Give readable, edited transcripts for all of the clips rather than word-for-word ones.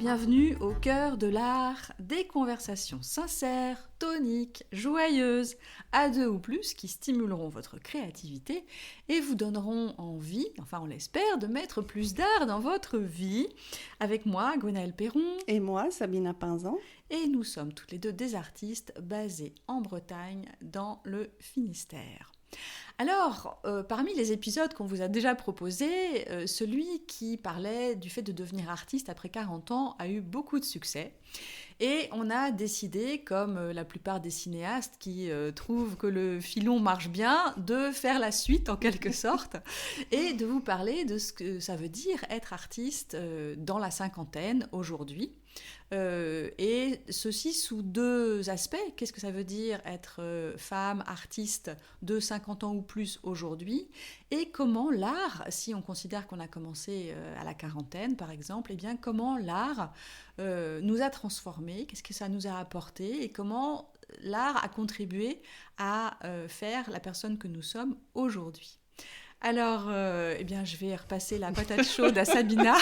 bienvenue au cœur de l'art, des conversations sincères, toniques, joyeuses, à deux ou plus, qui stimuleront votre créativité et vous donneront envie, enfin on l'espère, de mettre plus d'art dans votre vie. Avec moi, Gwenaëlle Perron. Et moi, Sabina Pinzan. Et nous sommes toutes les deux des artistes basés en Bretagne, dans le Finistère. Alors, parmi les épisodes qu'on vous a déjà proposés, celui qui parlait du fait de devenir artiste après 40 ans a eu beaucoup de succès. Et on a décidé, comme la plupart des cinéastes qui trouvent que le filon marche bien, de faire la suite en quelque sorte et de vous parler de ce que ça veut dire être artiste dans la cinquantaine aujourd'hui. Et ceci sous deux aspects. Qu'est-ce que ça veut dire être femme, artiste de 50 ans ou plus aujourd'hui, et comment l'art, si on considère qu'on a commencé à la quarantaine par exemple, eh bien comment l'art nous a transformés, qu'est-ce que ça nous a apporté et comment l'art a contribué à faire la personne que nous sommes aujourd'hui. Alors, eh bien, je vais repasser la patate chaude à Sabina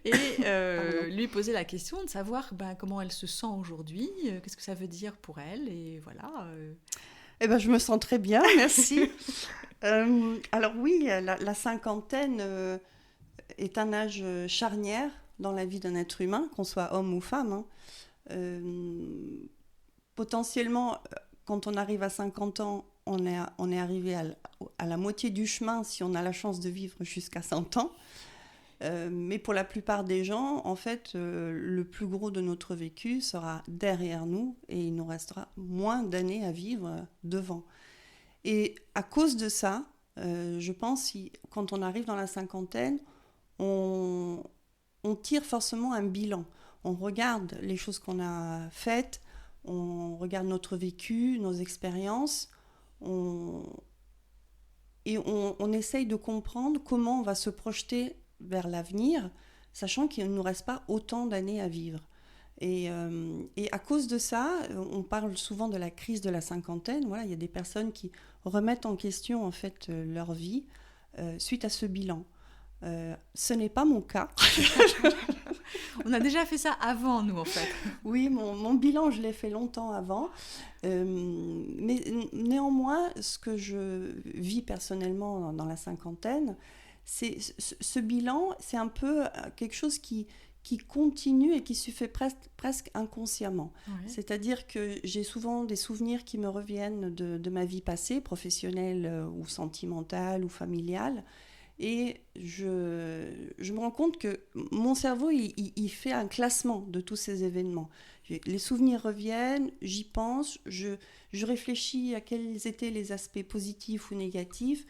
et lui poser la question de savoir comment elle se sent aujourd'hui, qu'est-ce que ça veut dire pour elle, et voilà. Eh ben, je me sens très bien, merci. Alors oui, la cinquantaine est un âge charnière dans la vie d'un être humain, qu'on soit homme ou femme. Potentiellement, quand on arrive à 50 ans, on est arrivé à la moitié du chemin si on a la chance de vivre jusqu'à 100 ans. Mais pour la plupart des gens, en fait, le plus gros de notre vécu sera derrière nous et il nous restera moins d'années à vivre devant. Et à cause de ça, je pense, quand on arrive dans la cinquantaine, on tire forcément un bilan. On regarde les choses qu'on a faites, on regarde notre vécu, nos expériences, on essaye de comprendre comment on va se projeter vers l'avenir, sachant qu'il ne nous reste pas autant d'années à vivre. Et à cause de ça, on parle souvent de la crise de la cinquantaine. Voilà, il y a des personnes qui remettent en question en fait leur vie suite à ce bilan. Ce n'est pas mon cas. On a déjà fait ça avant, nous, en fait. Oui, mon bilan, je l'ai fait longtemps avant. Mais néanmoins, ce que je vis personnellement dans la cinquantaine, c'est ce bilan, c'est un peu quelque chose qui continue et qui se fait presque inconsciemment. Ouais. C'est-à-dire que j'ai souvent des souvenirs qui me reviennent de ma vie passée, professionnelle ou sentimentale ou familiale. Et je me rends compte que mon cerveau, il fait un classement de tous ces événements. Les souvenirs reviennent, j'y pense, je réfléchis à quels étaient les aspects positifs ou négatifs.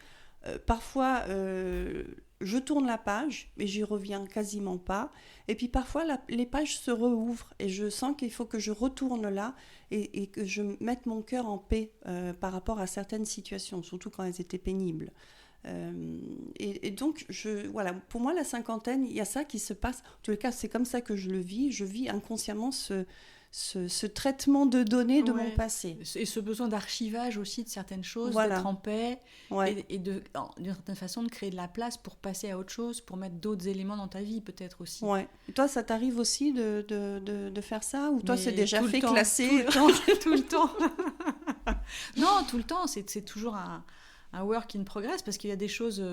Parfois, je tourne la page, mais j'y reviens quasiment pas. Et puis parfois, les pages se rouvrent et je sens qu'il faut que je retourne là et que je mette mon cœur en paix par rapport à certaines situations, surtout quand elles étaient pénibles. Et donc, voilà, pour moi, la cinquantaine, il y a ça qui se passe. En tout cas, c'est comme ça que je le vis. Je vis inconsciemment ce traitement de données de mon passé. Et ce besoin d'archivage aussi de certaines choses, voilà. D'être en paix, et d'une certaine façon de créer de la place pour passer à autre chose, pour mettre d'autres éléments dans ta vie peut-être aussi. Ouais. Et toi, ça t'arrive aussi de faire ça, ou toi, c'est déjà fait temps, classer tout le temps. Non, tout le temps, c'est toujours un work in progress, parce qu'il y a des choses...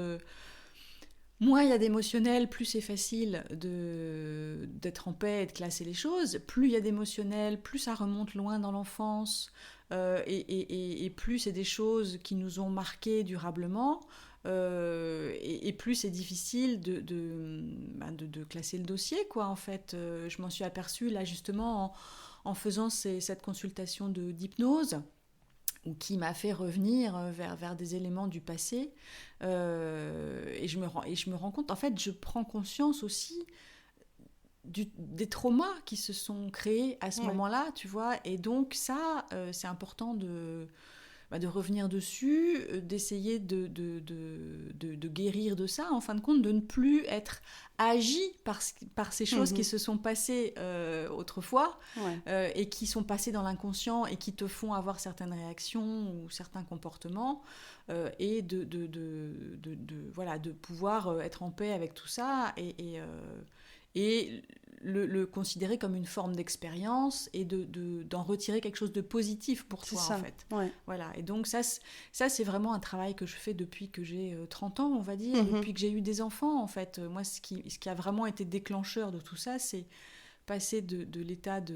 moins il y a d'émotionnel, plus c'est facile d'être en paix et de classer les choses. Plus il y a d'émotionnel, plus ça remonte loin dans l'enfance, et plus c'est des choses qui nous ont marqués durablement, et plus c'est difficile de classer le dossier, quoi, en fait. Je m'en suis aperçue, là, justement, en faisant cette consultation d'hypnose, ou qui m'a fait revenir vers des éléments du passé, et je me rends compte, en fait, je prends conscience aussi des traumas qui se sont créés à ce moment-là, tu vois, et donc ça, c'est important de revenir dessus, d'essayer de guérir de ça, en fin de compte, de ne plus être agi par ces choses qui se sont passées autrefois, et qui sont passées dans l'inconscient et qui te font avoir certaines réactions ou certains comportements, et de pouvoir être en paix avec tout ça, et et le considérer comme une forme d'expérience et d'en retirer quelque chose de positif pour toi, en fait. Ouais. Voilà. Et donc ça, c'est vraiment un travail que je fais depuis que j'ai 30 ans, on va dire, depuis que j'ai eu des enfants, en fait. Moi, ce qui a vraiment été déclencheur de tout ça, c'est passer de l'état que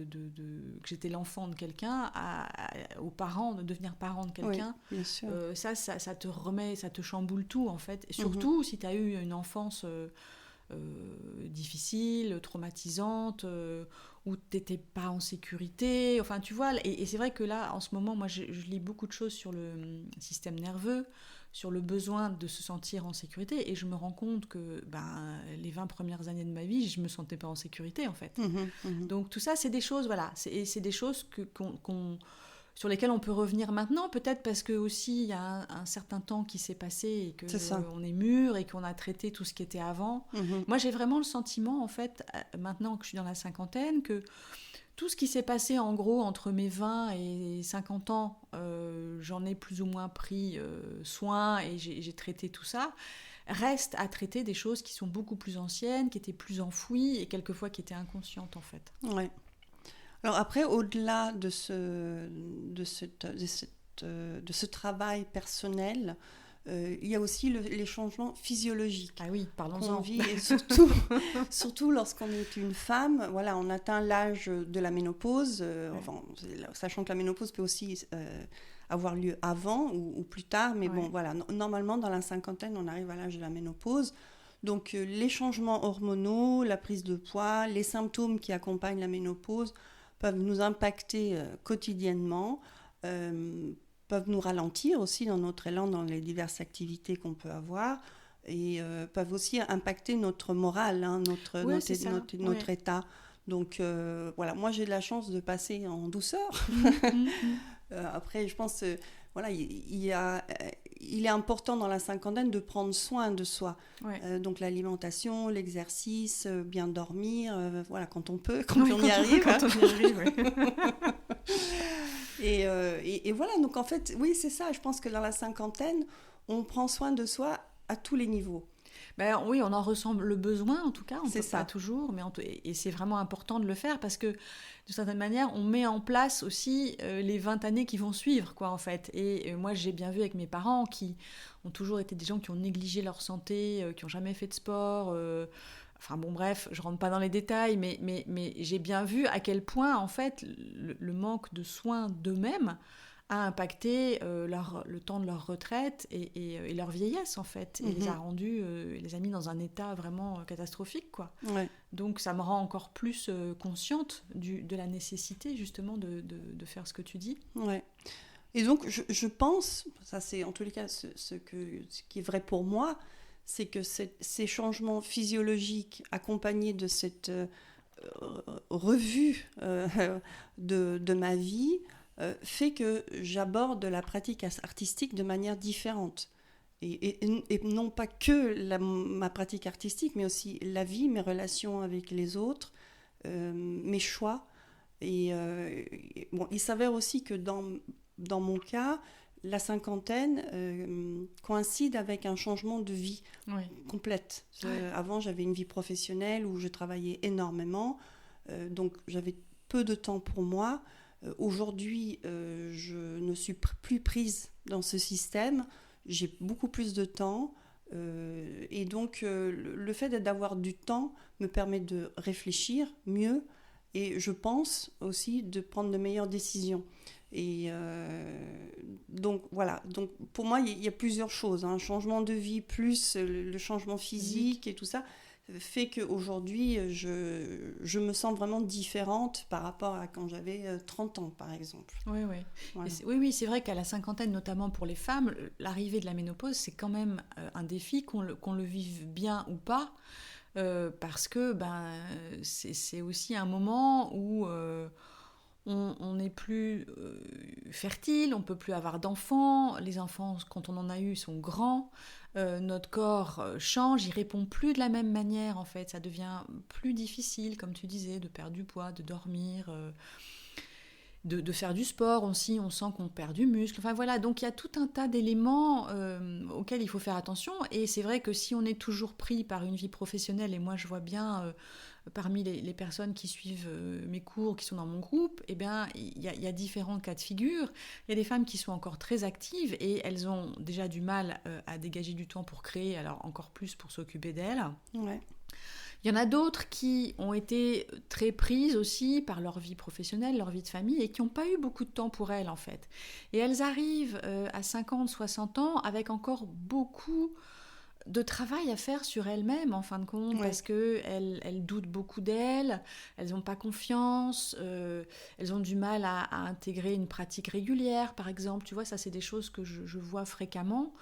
j'étais l'enfant de quelqu'un aux parents, de devenir parent de quelqu'un. Oui, bien sûr. Ça te remet, ça te chamboule tout, en fait. Et surtout, si tu as eu une enfance difficile, traumatisante, où tu n'étais pas en sécurité. Enfin, tu vois, et c'est vrai que là, en ce moment, moi, je lis beaucoup de choses sur le système nerveux, sur le besoin de se sentir en sécurité, et je me rends compte que les 20 premières années de ma vie, je ne me sentais pas en sécurité, en fait. Donc tout ça, c'est des choses, voilà, c'est des choses sur lesquelles on peut revenir maintenant, peut-être parce que aussi il y a un certain temps qui s'est passé et que on est mûr et qu'on a traité tout ce qui était avant. Moi, j'ai vraiment le sentiment, en fait, maintenant que je suis dans la cinquantaine, que tout ce qui s'est passé, en gros, entre mes 20 et 50 ans, j'en ai plus ou moins pris soin et j'ai traité tout ça. Reste à traiter des choses qui sont beaucoup plus anciennes, qui étaient plus enfouies et quelquefois qui étaient inconscientes, en fait. Ouais. Alors après, au-delà de ce travail personnel, il y a aussi les changements physiologiques. Ah oui, parlons-en. Qu'on vit, et surtout lorsqu'on est une femme, voilà, on atteint l'âge de la ménopause, sachant que la ménopause peut aussi avoir lieu avant ou plus tard, mais bon, voilà, normalement dans la cinquantaine, on arrive à l'âge de la ménopause. Donc les changements hormonaux, la prise de poids, les symptômes qui accompagnent la ménopause peuvent nous impacter quotidiennement, peuvent nous ralentir aussi dans notre élan, dans les diverses activités qu'on peut avoir, et peuvent aussi impacter notre morale, notre état. Donc voilà, moi j'ai de la chance de passer en douceur. Après, je pense, voilà, il est important dans la cinquantaine de prendre soin de soi. Donc l'alimentation, l'exercice, bien dormir, voilà, quand on peut, quand on y arrive. Quand on y arrive, Et voilà, donc en fait, oui, c'est ça. Je pense que dans la cinquantaine, on prend soin de soi à tous les niveaux. Oui, on en ressent le besoin, en tout cas. On ne peut ça. pas toujours, et c'est vraiment important de le faire parce que, de certaine manière, on met en place aussi les 20 années qui vont suivre, quoi, en fait. Et moi, j'ai bien vu avec mes parents qui ont toujours été des gens qui ont négligé leur santé, qui n'ont jamais fait de sport. Enfin bon, bref, je ne rentre pas dans les détails, mais j'ai bien vu à quel point, en fait, le manque de soins d'eux-mêmes a impacté le temps de leur retraite et leur vieillesse, en fait, et les a rendus, les a mis dans un état vraiment catastrophique, quoi. Donc ça me rend encore plus consciente de la nécessité, justement, de faire ce que tu dis. Et donc je pense, ça c'est en tous les cas ce qui est vrai pour moi, c'est que ces changements physiologiques accompagnés de cette revue de ma vie fait que j'aborde la pratique artistique de manière différente. Et non pas que ma pratique artistique, mais aussi la vie, mes relations avec les autres, mes choix. Et bon, il s'avère aussi que dans mon cas, la cinquantaine coïncide avec un changement de vie complète. Avant, j'avais une vie professionnelle où je travaillais énormément, donc j'avais peu de temps pour moi. Aujourd'hui, je ne suis plus prise dans ce système, j'ai beaucoup plus de temps, et donc le fait d'avoir du temps me permet de réfléchir mieux, et je pense aussi de prendre de meilleures décisions. Et donc voilà, donc pour moi il y a plusieurs choses, un changement de vie plus le changement physique et tout ça fait qu'aujourd'hui je me sens vraiment différente par rapport à quand j'avais 30 ans par exemple. Voilà. Oui, c'est vrai qu'à la cinquantaine, notamment pour les femmes, l'arrivée de la ménopause, c'est quand même un défi, qu'on le vive bien ou pas, parce que c'est aussi un moment où on n'est plus fertile, on ne peut plus avoir d'enfants, les enfants, quand on en a eu, sont grands, notre corps change, il ne répond plus de la même manière, en fait, ça devient plus difficile, comme tu disais, de perdre du poids, de dormir. de faire du sport aussi, on sent qu'on perd du muscle. Enfin voilà, donc il y a tout un tas d'éléments auxquels il faut faire attention. Et c'est vrai que si on est toujours pris par une vie professionnelle, et moi je vois bien parmi les personnes qui suivent mes cours, qui sont dans mon groupe, eh bien il y a différents cas de figure. Il y a des femmes qui sont encore très actives et elles ont déjà du mal à dégager du temps pour créer, alors encore plus pour s'occuper d'elles. Ouais. Il y en a d'autres qui ont été très prises aussi par leur vie professionnelle, leur vie de famille, et qui n'ont pas eu beaucoup de temps pour elles, en fait. Et elles arrivent à 50, 60 ans avec encore beaucoup de travail à faire sur elles-mêmes, en fin de compte, parce qu'elles doutent beaucoup d'elles, elles n'ont pas confiance, elles ont du mal à intégrer une pratique régulière, par exemple. Tu vois, ça, c'est des choses que je vois fréquemment.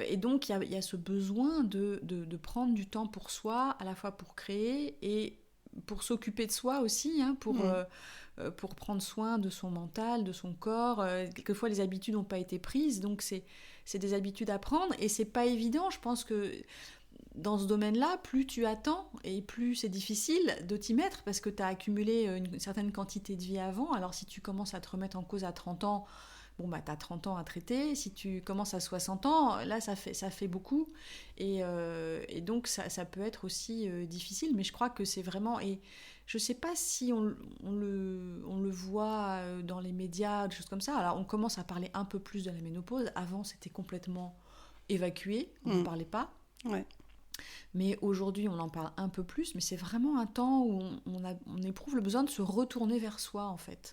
Et donc, il y a ce besoin de prendre du temps pour soi, à la fois pour créer et pour s'occuper de soi aussi, hein, pour prendre soin de son mental, de son corps. Quelquefois, les habitudes n'ont pas été prises, donc c'est des habitudes à prendre. Et c'est pas évident, je pense que dans ce domaine-là, plus tu attends et plus c'est difficile de t'y mettre parce que tu as accumulé une certaine quantité de vie avant. Alors, si tu commences à te remettre en cause à 30 ans, bon, bah, tu as 30 ans à traiter. Si tu commences à 60 ans, là, ça fait beaucoup. Et donc, ça peut être aussi difficile. Mais je crois que c'est vraiment... Et je ne sais pas si on le voit dans les médias, des choses comme ça. Alors, on commence à parler un peu plus de la ménopause. Avant, c'était complètement évacué. On n'en parlait pas. Ouais. Mais aujourd'hui, on en parle un peu plus. Mais c'est vraiment un temps où on éprouve le besoin de se retourner vers soi, en fait.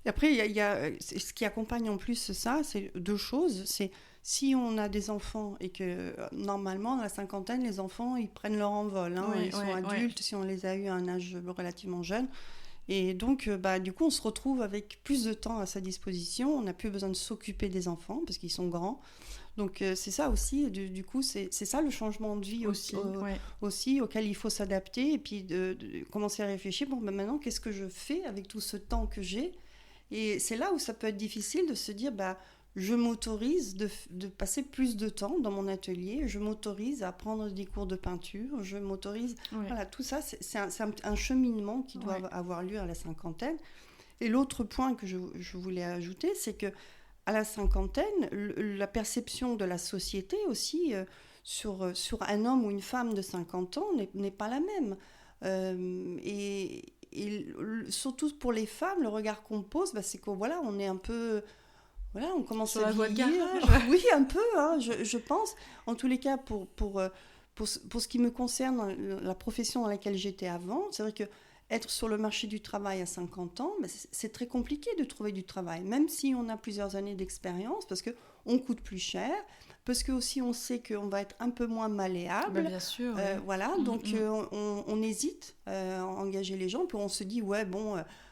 Et après, il y a ce qui accompagne en plus ça, c'est deux choses. C'est si on a des enfants et que normalement, dans la cinquantaine, les enfants, ils prennent leur envol. Hein, ils sont adultes si on les a eus à un âge relativement jeune. Et donc, du coup, on se retrouve avec plus de temps à sa disposition. On n'a plus besoin de s'occuper des enfants parce qu'ils sont grands. Donc, c'est ça aussi. Du coup, c'est ça le changement de vie aussi auquel il faut s'adapter et puis de commencer à réfléchir. Bon, maintenant, qu'est-ce que je fais avec tout ce temps que j'ai ? Et c'est là où ça peut être difficile de se dire, je m'autorise de passer plus de temps dans mon atelier, je m'autorise à prendre des cours de peinture, je m'autorise... Voilà, tout ça, c'est un cheminement qui doit avoir lieu à la cinquantaine. Et l'autre point que je voulais ajouter, c'est que à la cinquantaine, la perception de la société aussi sur un homme ou une femme de 50 ans n'est pas la même. Et surtout pour les femmes, le regard qu'on pose, c'est qu'on on est un peu... Voilà, on commence sur à la voie de garage. Oui, un peu, hein, je pense. En tous les cas, pour ce qui me concerne, la profession dans laquelle j'étais avant, c'est vrai que être sur le marché du travail à 50 ans, c'est très compliqué de trouver du travail, même si on a plusieurs années d'expérience, parce qu'on coûte plus cher, parce que aussi on sait qu'on va être un peu moins malléable. Bien sûr. Voilà, donc on hésite à engager les gens, puis on se dit,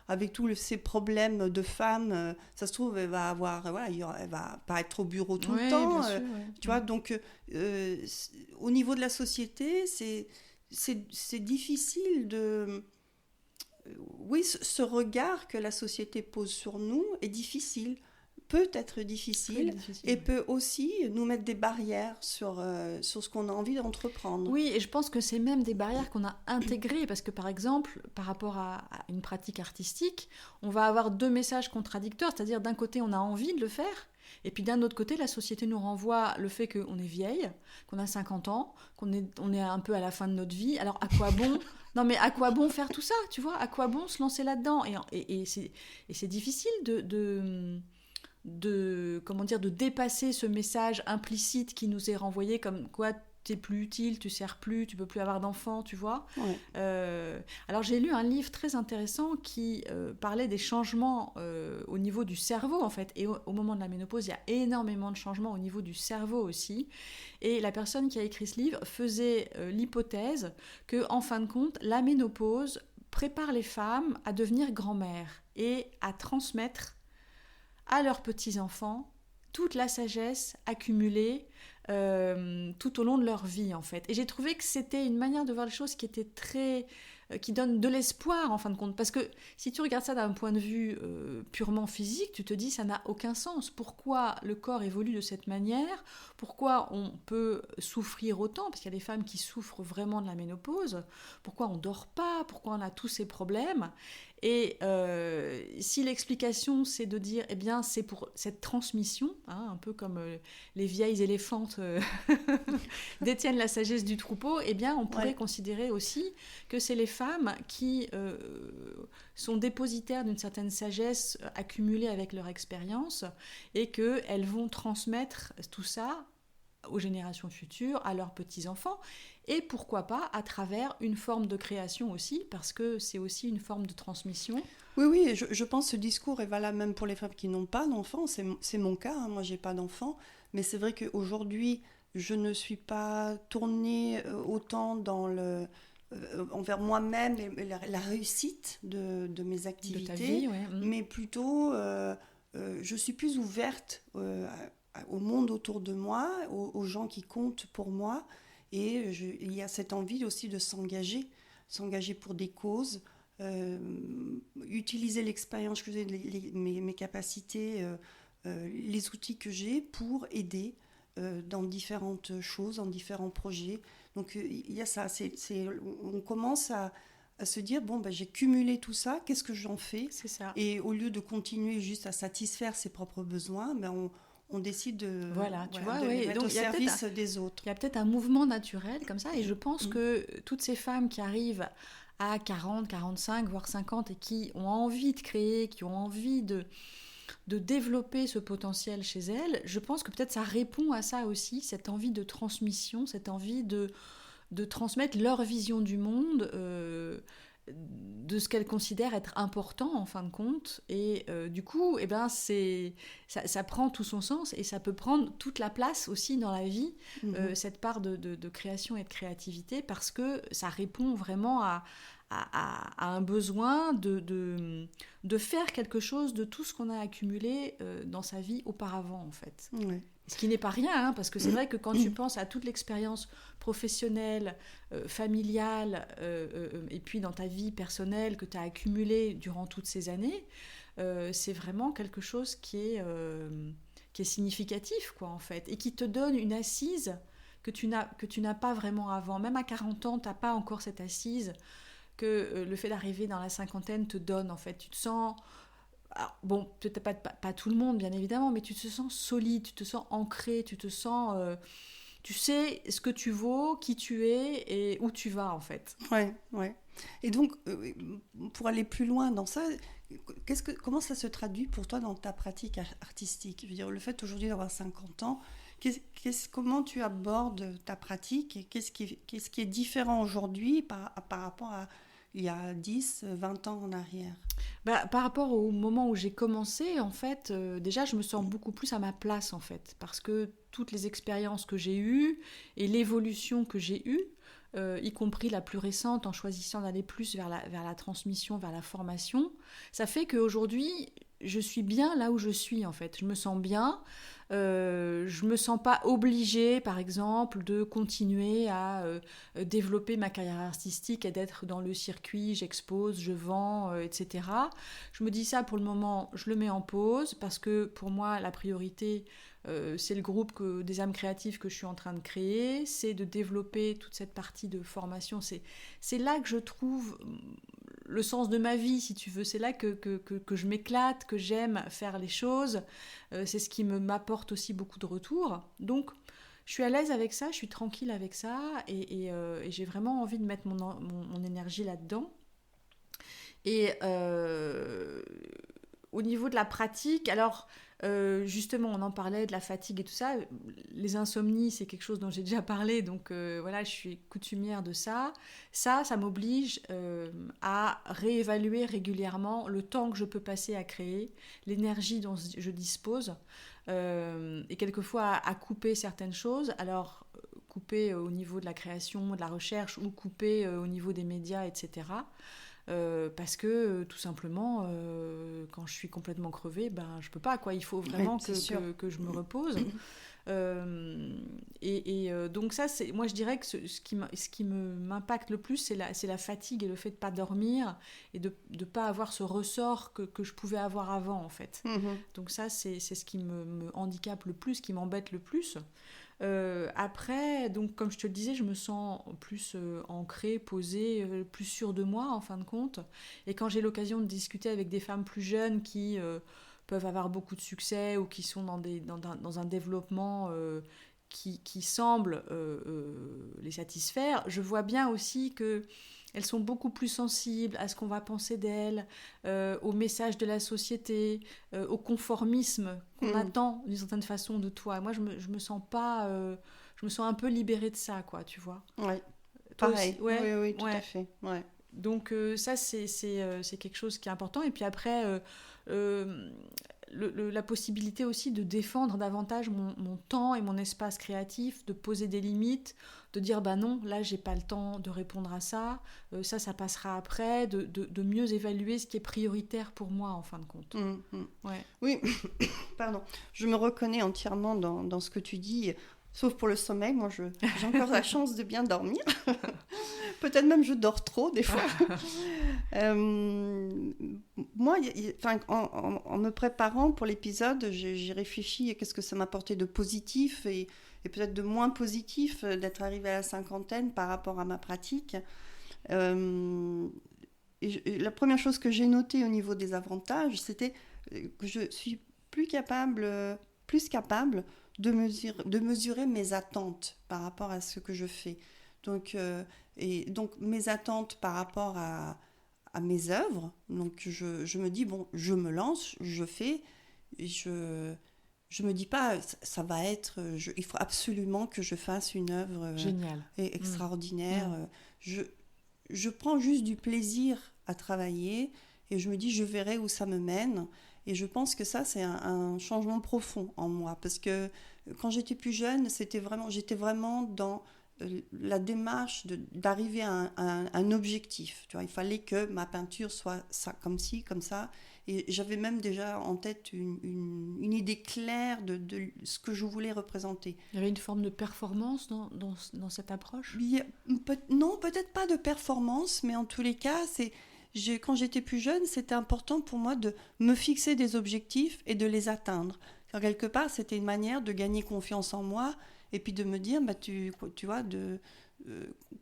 avec tous ces problèmes de femmes, ça se trouve, elle va pas être au bureau tout le temps. Bien sûr, tu vois, donc au niveau de la société, c'est difficile de... Oui, ce regard que la société pose sur nous est difficile, peut être difficile et peut aussi nous mettre des barrières sur ce qu'on a envie d'entreprendre. Oui, et je pense que c'est même des barrières qu'on a intégrées parce que par exemple, par rapport à une pratique artistique, on va avoir deux messages contradictoires, c'est-à-dire d'un côté on a envie de le faire et puis d'un autre côté la société nous renvoie le fait qu'on est vieille, qu'on a 50 ans, qu'on est un peu à la fin de notre vie, alors à quoi bon Non mais à quoi bon faire tout ça, tu vois ? À quoi bon se lancer là-dedans ? Et c'est difficile de dépasser ce message implicite qui nous est renvoyé comme quoi t'es plus utile, tu sers plus, tu peux plus avoir d'enfants, tu vois. Alors j'ai lu un livre très intéressant qui parlait des changements au niveau du cerveau en fait, et au moment de la ménopause il y a énormément de changements au niveau du cerveau aussi, et la personne qui a écrit ce livre faisait l'hypothèse que en fin de compte la ménopause prépare les femmes à devenir grand-mères et à transmettre à leurs petits-enfants toute la sagesse accumulée tout au long de leur vie, en fait. Et j'ai trouvé que c'était une manière de voir les choses qui était qui donne de l'espoir, en fin de compte. Parce que si tu regardes ça d'un point de vue purement physique, tu te dis ça n'a aucun sens. Pourquoi le corps évolue de cette manière ? Pourquoi on peut souffrir autant ? Parce qu'il y a des femmes qui souffrent vraiment de la ménopause. Pourquoi on ne dort pas ? Pourquoi on a tous ces problèmes ? Et si l'explication, c'est de dire, eh bien, c'est pour cette transmission, hein, un peu comme les vieilles éléphantes détiennent la sagesse du troupeau, eh bien, on pourrait considérer aussi que c'est les femmes qui sont dépositaires d'une certaine sagesse accumulée avec leur expérience et qu'elles vont transmettre tout ça aux générations futures, à leurs petits-enfants, et pourquoi pas à travers une forme de création aussi, parce que c'est aussi une forme de transmission. Oui, je pense que ce discours est valable même pour les femmes qui n'ont pas d'enfants, c'est mon cas, hein, moi j'ai pas d'enfants, mais c'est vrai qu'aujourd'hui, je ne suis pas tournée autant envers moi-même et la réussite de mes activités, de ta vie, mais plutôt je suis plus ouverte au monde autour de moi, aux gens qui comptent pour moi, et il y a cette envie aussi de s'engager pour des causes, utiliser l'expérience que j'ai, mes capacités, les outils que j'ai pour aider dans différentes choses, dans différents projets. Donc il y a ça, on commence à se dire, bon, j'ai cumulé tout ça, qu'est-ce que j'en fais ? C'est ça. Et au lieu de continuer juste à satisfaire ses propres besoins, on décide de, de les mettre au service des autres. Il y a peut-être un mouvement naturel comme ça, et je pense que toutes ces femmes qui arrivent à 40, 45, voire 50, et qui ont envie de créer, qui ont envie de développer ce potentiel chez elles, je pense que peut-être ça répond à ça aussi, cette envie de transmission, cette envie de transmettre leur vision du monde, de ce qu'elles considèrent être important en fin de compte, et du coup ça prend tout son sens, et ça peut prendre toute la place aussi dans la vie, cette part de création et de créativité, parce que ça répond vraiment à un besoin de faire quelque chose de tout ce qu'on a accumulé dans sa vie auparavant, en fait. Ouais. Ce qui n'est pas rien, hein, parce que c'est vrai que quand tu penses à toute l'expérience professionnelle, familiale, et puis dans ta vie personnelle que tu as accumulée durant toutes ces années, c'est vraiment quelque chose qui est significatif, quoi, en fait, et qui te donne une assise que tu n'as pas vraiment avant. Même à 40 ans, tu n'as pas encore cette assise que le fait d'arriver dans la cinquantaine te donne, en fait. Tu te sens... Alors, bon, peut-être pas tout le monde, bien évidemment, mais tu te sens solide, tu te sens ancré, tu te sens... tu sais ce que tu vaux, qui tu es et où tu vas, en fait. Ouais. Et donc, pour aller plus loin dans ça, comment ça se traduit pour toi dans ta pratique artistique ? Je veux dire, le fait aujourd'hui d'avoir 50 ans, comment tu abordes ta pratique et qu'est-ce qui est différent aujourd'hui par rapport à il y a 10, 20 ans en arrière ? Par rapport au moment où j'ai commencé, en fait, déjà, je me sens beaucoup plus à ma place, en fait, parce que toutes les expériences que j'ai eues et l'évolution que j'ai eue, y compris la plus récente, en choisissant d'aller plus vers la transmission, vers la formation, ça fait qu'aujourd'hui, je suis bien là où je suis, en fait. Je me sens bien. Je me sens pas obligée, par exemple, de continuer à développer ma carrière artistique et d'être dans le circuit, j'expose, je vends, etc. Je me dis ça pour le moment, je le mets en pause, parce que pour moi, la priorité, c'est le groupe des âmes créatives que je suis en train de créer, c'est de développer toute cette partie de formation. C'est là que je trouve le sens de ma vie, si tu veux. C'est là que je m'éclate, que j'aime faire les choses. C'est ce qui m'apporte aussi beaucoup de retours. Donc, je suis à l'aise avec ça, je suis tranquille avec ça, et j'ai vraiment envie de mettre mon énergie là-dedans. Et au niveau de la pratique, alors... justement, on en parlait de la fatigue et tout ça. Les insomnies, c'est quelque chose dont j'ai déjà parlé, donc voilà, je suis coutumière de ça. Ça m'oblige à réévaluer régulièrement le temps que je peux passer à créer, l'énergie dont je dispose, et quelquefois à couper certaines choses. Alors, couper au niveau de la création, de la recherche, ou couper au niveau des médias, etc. Parce que tout simplement, quand je suis complètement crevée, je peux pas, quoi. Il faut vraiment que je me repose. Donc ça, moi je dirais que ce qui m'impacte le plus, c'est la fatigue et le fait de pas dormir et de pas avoir ce ressort que je pouvais avoir avant, en fait. Donc ça, c'est ce qui me handicape le plus, qui m'embête le plus. Après, donc, comme je te le disais, je me sens plus ancrée, posée, plus sûre de moi, en fin de compte. Et quand j'ai l'occasion de discuter avec des femmes plus jeunes qui peuvent avoir beaucoup de succès ou qui sont dans un développement qui semble les satisfaire, je vois bien aussi que elles sont beaucoup plus sensibles à ce qu'on va penser d'elles, au message de la société, au conformisme qu'on attend d'une certaine façon de toi. Moi, je me sens pas, je me sens un peu libérée de ça, quoi, tu vois. Ouais. Toi Pareil. aussi, ouais, Oui, tout ouais. à fait. Ouais. Donc ça, c'est quelque chose qui est important. Et puis après, euh, la possibilité aussi de défendre davantage mon temps et mon espace créatif, de poser des limites, de dire bah non, là j'ai pas le temps de répondre à ça, ça passera après, de mieux évaluer ce qui est prioritaire pour moi en fin de compte. Ouais. Oui, pardon. Je me reconnais entièrement dans ce que tu dis, sauf pour le sommeil. Moi, j'ai encore la chance de bien dormir. Peut-être même je dors trop des fois. Moi, en me préparant pour l'épisode, j'ai réfléchi à qu'est-ce que ça m'apportait de positif et peut-être de moins positif d'être arrivée à la cinquantaine par rapport à ma pratique. La première chose que j'ai notée au niveau des avantages, c'était que je suis plus capable de mesurer mes attentes par rapport à ce que je fais. Donc mes attentes par rapport à mes œuvres, donc je me dis, bon, je me lance, je fais, et je me dis pas, ça va être, il faut absolument que je fasse une œuvre géniale, extraordinaire. Je prends juste du plaisir à travailler et je me dis, je verrai où ça me mène. Et je pense que ça, c'est un changement profond en moi. Parce que quand j'étais plus jeune, j'étais vraiment dans la démarche d'arriver à un objectif. Tu vois, il fallait que ma peinture soit ça, comme ci, comme ça. Et j'avais même déjà en tête une idée claire de ce que je voulais représenter. Il y avait une forme de performance dans cette approche ? Non, peut-être pas de performance, mais en tous les cas, quand j'étais plus jeune, c'était important pour moi de me fixer des objectifs et de les atteindre. Alors, quelque part, c'était une manière de gagner confiance en moi et puis de me dire, bah, tu vois,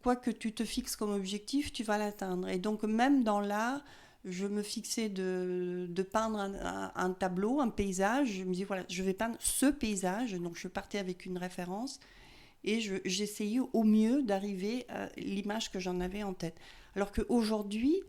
quoi que tu te fixes comme objectif, tu vas l'atteindre. Et donc, même dans l'art, je me fixais de peindre un tableau, un paysage. Je me dis, voilà, je vais peindre ce paysage. Donc, je partais avec une référence et j'essayais au mieux d'arriver à l'image que j'en avais en tête. Alors qu'aujourd'hui,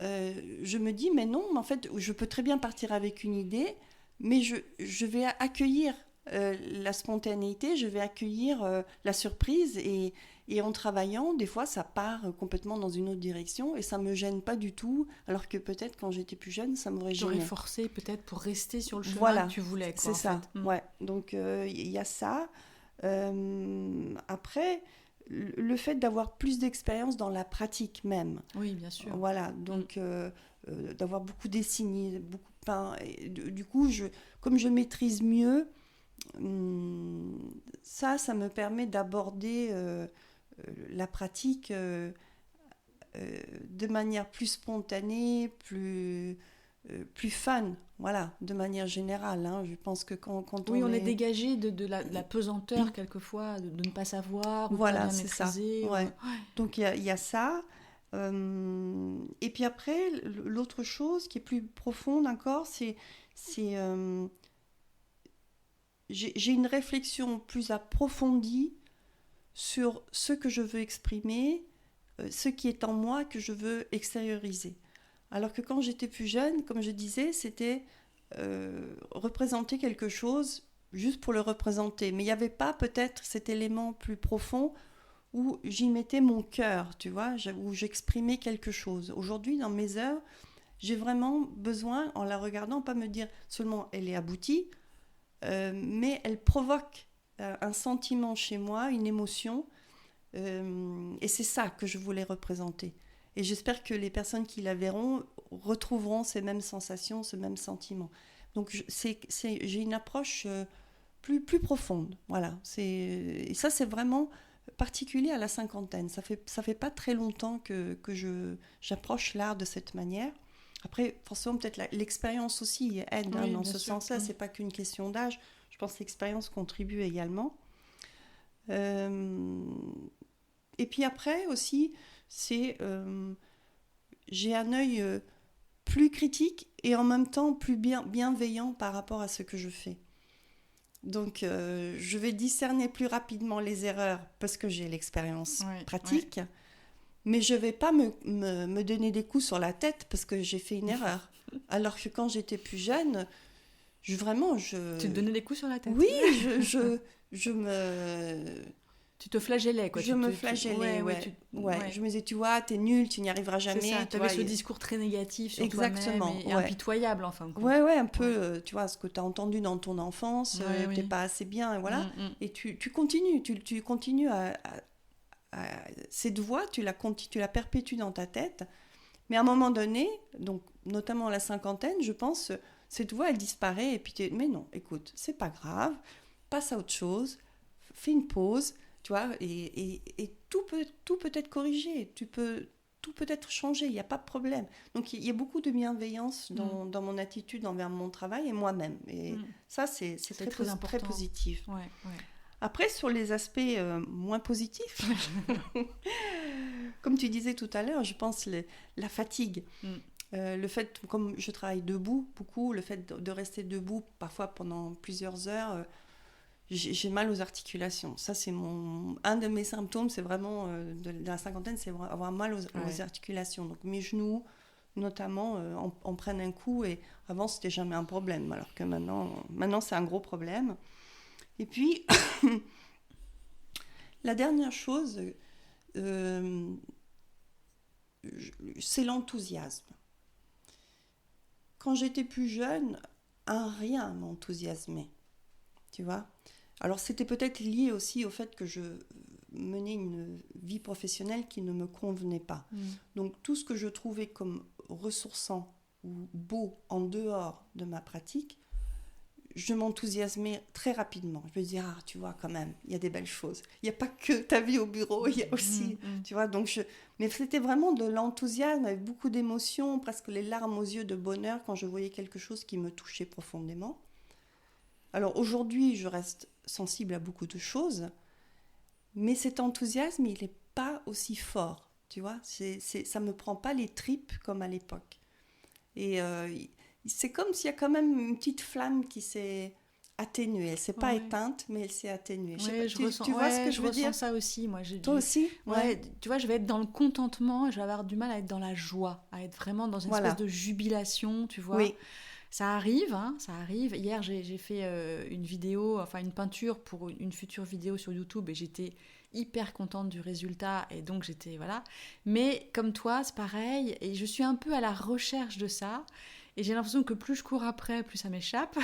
je me dis, mais non, en fait, je peux très bien partir avec une idée, mais je vais accueillir la spontanéité, je vais accueillir la surprise et en travaillant, des fois, ça part complètement dans une autre direction et ça ne me gêne pas du tout, alors que peut-être quand j'étais plus jeune, ça m'aurait gêné. J'aurais forcé peut-être pour rester sur le chemin que tu voulais. C'est ça, ouais. Donc, il y a ça. Après, le fait d'avoir plus d'expérience dans la pratique même. Oui, bien sûr. Voilà, donc d'avoir beaucoup dessiné, beaucoup peint. Et du coup, comme je maîtrise mieux, ça me permet d'aborder la pratique de manière plus spontanée, plus fun, voilà, de manière générale. Hein. Je pense que quand on est dégagé de la pesanteur quelquefois, de ne pas savoir, ou voilà, de pas bien maîtriser. Ça. Ouais. Donc il y a ça. Et puis après, l'autre chose qui est plus profonde encore, c'est j'ai une réflexion plus approfondie sur ce que je veux exprimer, ce qui est en moi que je veux extérioriser. Alors que quand j'étais plus jeune, comme je disais, c'était représenter quelque chose juste pour le représenter. Mais il n'y avait pas peut-être cet élément plus profond où j'y mettais mon cœur, tu vois, où j'exprimais quelque chose. Aujourd'hui, dans mes œuvres, j'ai vraiment besoin, en la regardant, pas me dire seulement elle est aboutie, mais elle provoque un sentiment chez moi, une émotion, et c'est ça que je voulais représenter. Et j'espère que les personnes qui la verront retrouveront ces mêmes sensations, ce même sentiment. Donc j'ai une approche plus profonde. Voilà. Et ça, c'est vraiment particulier à la cinquantaine. Ça fait pas très longtemps que j'approche l'art de cette manière. Après, forcément, peut-être l'expérience aussi aide dans ce sens-là. C'est pas qu'une question d'âge. Je pense que l'expérience contribue également. Et puis après aussi, j'ai un œil plus critique et en même temps plus bienveillant par rapport à ce que je fais. Donc, je vais discerner plus rapidement les erreurs parce que j'ai l'expérience pratique, mais je ne vais pas me donner des coups sur la tête parce que j'ai fait une erreur. Alors que quand j'étais plus jeune, Tu te donnais des coups sur la tête? Oui, je me... Tu te flagellais, quoi. Je me flagellais, ouais. Je me disais, tu vois, t'es nul, tu n'y arriveras jamais. C'est ça, tu avais ce discours très négatif sur Exactement, toi-même et impitoyable, en fin de compte. Ouais, un peu, tu vois, ce que tu as entendu dans ton enfance, t'es pas assez bien, et voilà. Et tu continues, tu continues cette voix, tu la perpétues dans ta tête. Mais à un moment donné, donc, notamment à la cinquantaine, je pense, cette voix, elle disparaît, et puis mais non, écoute, c'est pas grave, passe à autre chose, fais une pause, tu vois, et tout peut être corrigé, tout peut être changé, il n'y a pas de problème. Donc il y a beaucoup de bienveillance dans mon attitude envers mon travail et moi-même. Et ça, c'est très positif. Ouais. Après, sur les aspects moins positifs, comme tu disais tout à l'heure, je pense la fatigue. Le fait, comme je travaille debout beaucoup, le fait de rester debout parfois pendant plusieurs heures, j'ai mal aux articulations. Ça, c'est un de mes symptômes, c'est vraiment de la cinquantaine, c'est avoir mal aux articulations. Donc mes genoux, notamment, en prennent un coup, et avant, c'était jamais un problème, alors que maintenant c'est un gros problème. Et puis, la dernière chose, c'est l'enthousiasme. Quand j'étais plus jeune, rien m'enthousiasmait, tu vois. Alors c'était peut-être lié aussi au fait que je menais une vie professionnelle qui ne me convenait pas. Donc tout ce que je trouvais comme ressourçant ou beau en dehors de ma pratique, je m'enthousiasmais très rapidement. Je me disais, tu vois, quand même, il y a des belles choses. Il n'y a pas que ta vie au bureau, il y a aussi, tu vois. Mais c'était vraiment de l'enthousiasme, avec beaucoup d'émotion, presque les larmes aux yeux de bonheur quand je voyais quelque chose qui me touchait profondément. Alors aujourd'hui, je reste sensible à beaucoup de choses, mais cet enthousiasme, il n'est pas aussi fort, tu vois. Ça ne me prend pas les tripes comme à l'époque. Et c'est comme s'il y a quand même une petite flamme qui s'est atténuée. Elle ne s'est pas éteinte, mais elle s'est atténuée. Tu vois ce que je veux dire ? Je ressens ça aussi. Moi, toi aussi ? Tu vois, je vais être dans le contentement, je vais avoir du mal à être dans la joie, à être vraiment dans une espèce de jubilation, tu vois. Oui. Ça arrive, ça arrive. Hier, j'ai fait une peinture pour une future vidéo sur YouTube et j'étais hyper contente du résultat et donc j'étais, voilà. Mais comme toi, c'est pareil et je suis un peu à la recherche de ça et j'ai l'impression que plus je cours après, plus ça m'échappe.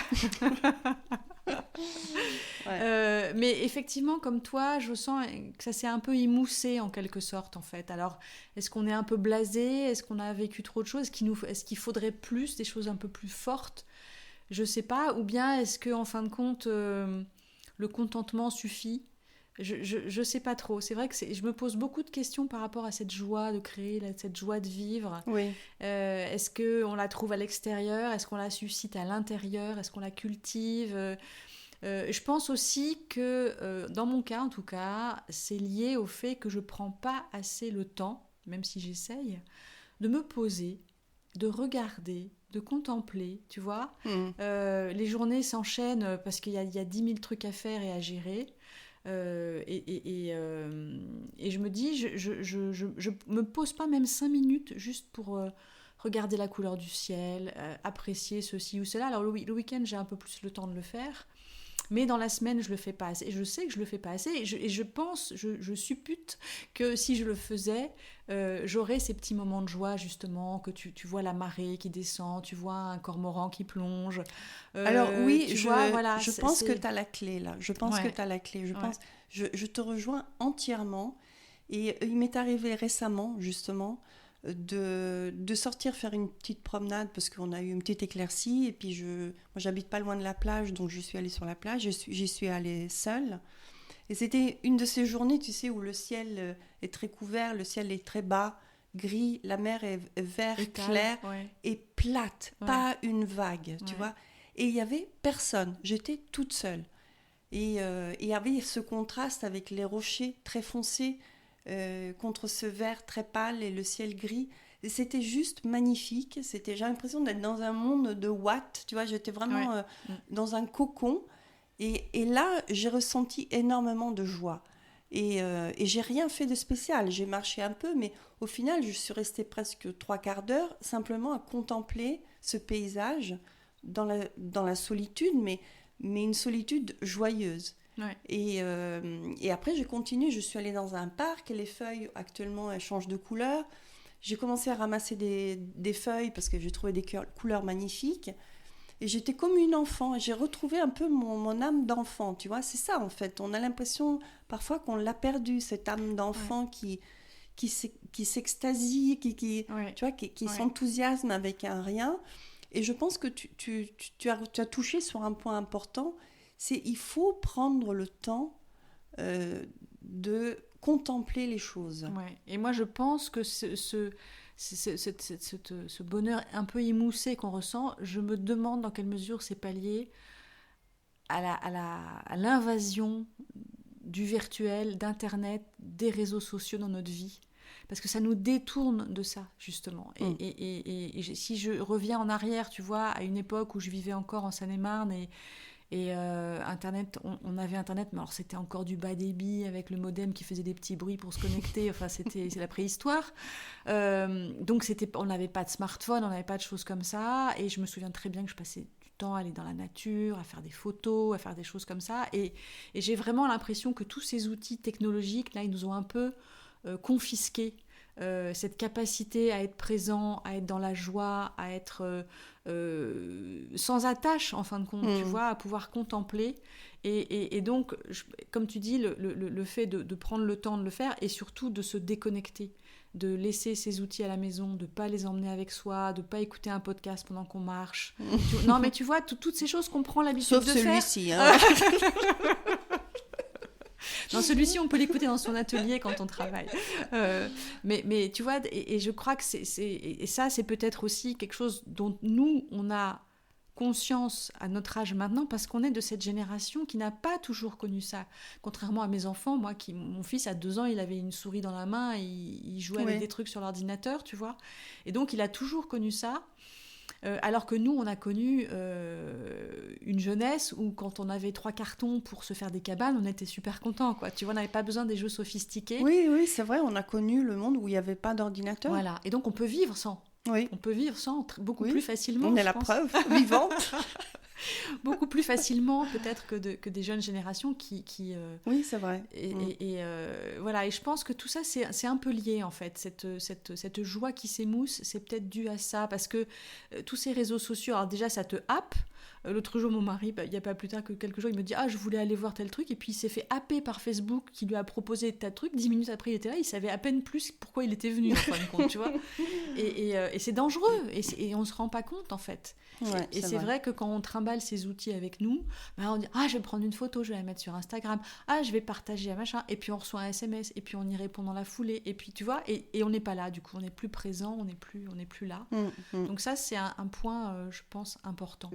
Mais effectivement, comme toi, je sens que ça s'est un peu émoussé en quelque sorte, en fait. Alors, est-ce qu'on est un peu blasé ? Est-ce qu'on a vécu trop de choses ? Est-ce qu'il faudrait plus, des choses un peu plus fortes ? Je sais pas. Ou bien est-ce que, en fin de compte, le contentement suffit ? Je sais pas trop. C'est vrai que je me pose beaucoup de questions par rapport à cette joie de créer, cette joie de vivre. Oui. Est-ce qu'on la trouve à l'extérieur ? Est-ce qu'on la suscite à l'intérieur ? Est-ce qu'on la cultive ? Je pense aussi que, dans mon cas en tout cas, c'est lié au fait que je ne prends pas assez le temps, même si j'essaye, de me poser, de regarder, de contempler, tu vois. Les journées s'enchaînent parce qu'il y a 10 000 trucs à faire et à gérer. Et je me dis, je me pose pas même 5 minutes juste pour regarder la couleur du ciel, apprécier ceci ou cela. Alors le week-end, j'ai un peu plus le temps de le faire. Mais dans la semaine, je le fais pas assez. Et je sais que je le fais pas assez. Et je pense, je suppute que si je le faisais, j'aurais ces petits moments de joie, justement, que tu vois la marée qui descend, tu vois un cormoran qui plonge. Alors oui, je pense que tu as la clé là. Je pense que tu as la clé. Je te rejoins entièrement. Et il m'est arrivé récemment, justement, de sortir faire une petite promenade parce qu'on a eu une petite éclaircie et puis moi j'habite pas loin de la plage, donc je suis allée sur la plage, j'y suis allée seule et c'était une de ces journées, tu sais, où le ciel est très couvert, le ciel est très bas, gris, la mer est vert clair et plate, pas une vague, tu vois, et il y avait personne, j'étais toute seule Et avait ce contraste avec les rochers très foncés contre ce vert très pâle et le ciel gris. Et c'était juste magnifique. J'ai l'impression d'être dans un monde de Watt. Tu vois, j'étais vraiment dans un cocon. Et là, j'ai ressenti énormément de joie. Et j'ai rien fait de spécial. J'ai marché un peu, mais au final, je suis restée presque 3/4 d'heure simplement à contempler ce paysage dans la solitude, mais une solitude joyeuse. Ouais. Et après, j'ai continué. Je suis allée dans un parc et les feuilles, actuellement, elles changent de couleur. J'ai commencé à ramasser des feuilles parce que j'ai trouvé des couleurs magnifiques. Et j'étais comme une enfant. Et j'ai retrouvé un peu mon âme d'enfant, tu vois. C'est ça, en fait. On a l'impression parfois qu'on l'a perdu, cette âme d'enfant qui s'extasie, tu vois, qui s'enthousiasme avec un rien. Et je pense que tu as touché sur un point important. C'est il faut prendre le temps de contempler les choses. Ouais. Et moi, je pense que ce bonheur un peu émoussé qu'on ressent, je me demande dans quelle mesure c'est pas lié à l'invasion du virtuel, d'Internet, des réseaux sociaux dans notre vie. Parce que ça nous détourne de ça, justement. Et si je reviens en arrière, tu vois, à une époque où je vivais encore en Seine-et-Marne et Internet, on avait Internet, mais alors c'était encore du bas débit avec le modem qui faisait des petits bruits pour se connecter. Enfin, c'est la préhistoire. Donc, on n'avait pas de smartphone, on n'avait pas de choses comme ça. Et je me souviens très bien que je passais du temps à aller dans la nature, à faire des photos, à faire des choses comme ça. Et j'ai vraiment l'impression que tous ces outils technologiques, là, ils nous ont un peu confisqué cette capacité à être présent, à être dans la joie, à être sans attache en fin de compte, tu vois, à pouvoir contempler. Et donc, comme tu dis, le fait de prendre le temps de le faire et surtout de se déconnecter, de laisser ces outils à la maison, de ne pas les emmener avec soi, de ne pas écouter un podcast pendant qu'on marche. Non, mais tu vois, toutes ces choses qu'on prend l'habitude de faire. Sauf celui-ci, hein. Non, celui-ci, on peut l'écouter dans son atelier quand on travaille. Mais tu vois, et je crois que et ça, c'est peut-être aussi quelque chose dont nous, on a conscience à notre âge maintenant, parce qu'on est de cette génération qui n'a pas toujours connu ça. Contrairement à mes enfants, mon fils, à 2 ans, il avait une souris dans la main, et il jouait avec des trucs sur l'ordinateur, tu vois. Et donc, il a toujours connu ça. Alors que nous, on a connu une jeunesse où quand on avait 3 cartons pour se faire des cabanes, on était super contents, quoi. Tu vois, on n'avait pas besoin des jeux sophistiqués. Oui, c'est vrai, on a connu le monde où il n'y avait pas d'ordinateur. Voilà, et donc on peut vivre sans. Oui. On peut vivre sans beaucoup plus facilement. On est la preuve vivante. Beaucoup plus facilement peut-être que des jeunes générations qui oui, c'est vrai. Et voilà, et je pense que tout ça c'est un peu lié en fait, cette joie qui s'émousse, c'est peut-être dû à ça, parce que tous ces réseaux sociaux, alors déjà ça te happe. L'autre jour, mon mari, il n'y a pas plus tard que quelques jours, il me dit « Ah, je voulais aller voir tel truc », et puis il s'est fait happer par Facebook qui lui a proposé tel truc. 10 minutes après, il était là, il savait à peine plus pourquoi il était venu, en fin de compte, tu vois. Et c'est dangereux, et on ne se rend pas compte, en fait. Ouais, et c'est vrai que quand on trimballe ces outils avec nous, on dit « Ah, je vais prendre une photo, je vais la mettre sur Instagram. Ah, je vais partager un machin. » Et puis on reçoit un SMS, et puis on y répond dans la foulée. Et puis, tu vois, et on n'est pas là, du coup. On n'est plus présent, on n'est plus là. Donc ça, c'est un point, je pense, important.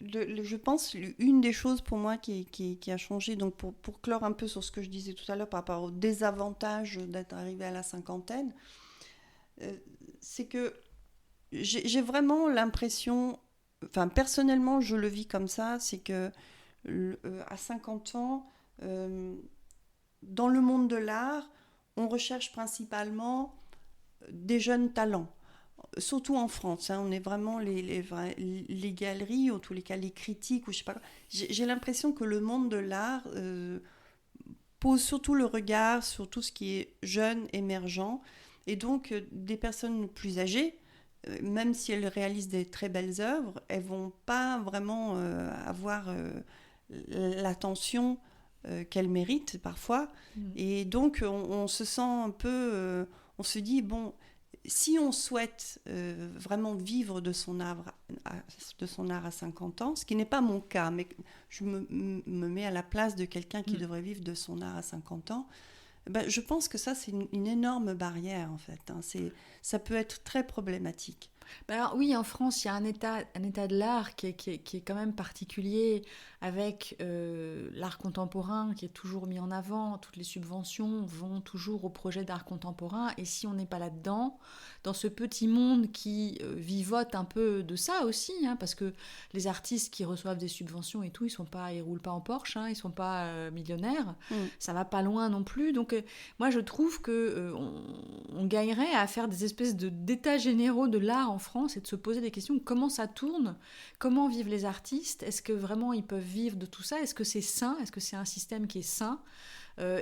Je pense une des choses pour moi qui a changé, donc pour clore un peu sur ce que je disais tout à l'heure par rapport au désavantage d'être arrivée à la cinquantaine, c'est que j'ai vraiment l'impression, enfin personnellement je le vis comme ça, c'est que à 50 ans, dans le monde de l'art, on recherche principalement des jeunes talents. Surtout en France, hein, on est vraiment les galeries, ou en tous les cas les critiques, ou je sais pas. J'ai l'impression que le monde de l'art pose surtout le regard sur tout ce qui est jeune, émergent, et donc des personnes plus âgées, même si elles réalisent des très belles œuvres, elles vont pas vraiment avoir l'attention qu'elles méritent parfois, et donc on se sent un peu, on se dit bon. Si on souhaite vraiment vivre de son art à 50 ans, ce qui n'est pas mon cas, mais je me mets à la place de quelqu'un qui devrait vivre de son art à 50 ans, je pense que ça, c'est une énorme barrière, en fait. Hein. Ça peut être très problématique. Alors, oui, en France, il y a un état de l'art qui est quand même particulier, avec l'art contemporain qui est toujours mis en avant. Toutes les subventions vont toujours au projet d'art contemporain. Et si on n'est pas là-dedans, dans ce petit monde qui vivote un peu de ça aussi, hein, parce que les artistes qui reçoivent des subventions et tout, ils roulent pas en Porsche, hein, ils sont pas millionnaires. Ça va pas loin non plus. Donc moi, je trouve que on gagnerait à faire des espèces d'états généraux de l'art en France et de se poser des questions. Comment ça tourne? Comment vivent les artistes? Est-ce que vraiment ils peuvent vivre de tout ça? Est-ce que c'est sain? Est-ce que c'est un système qui est sain?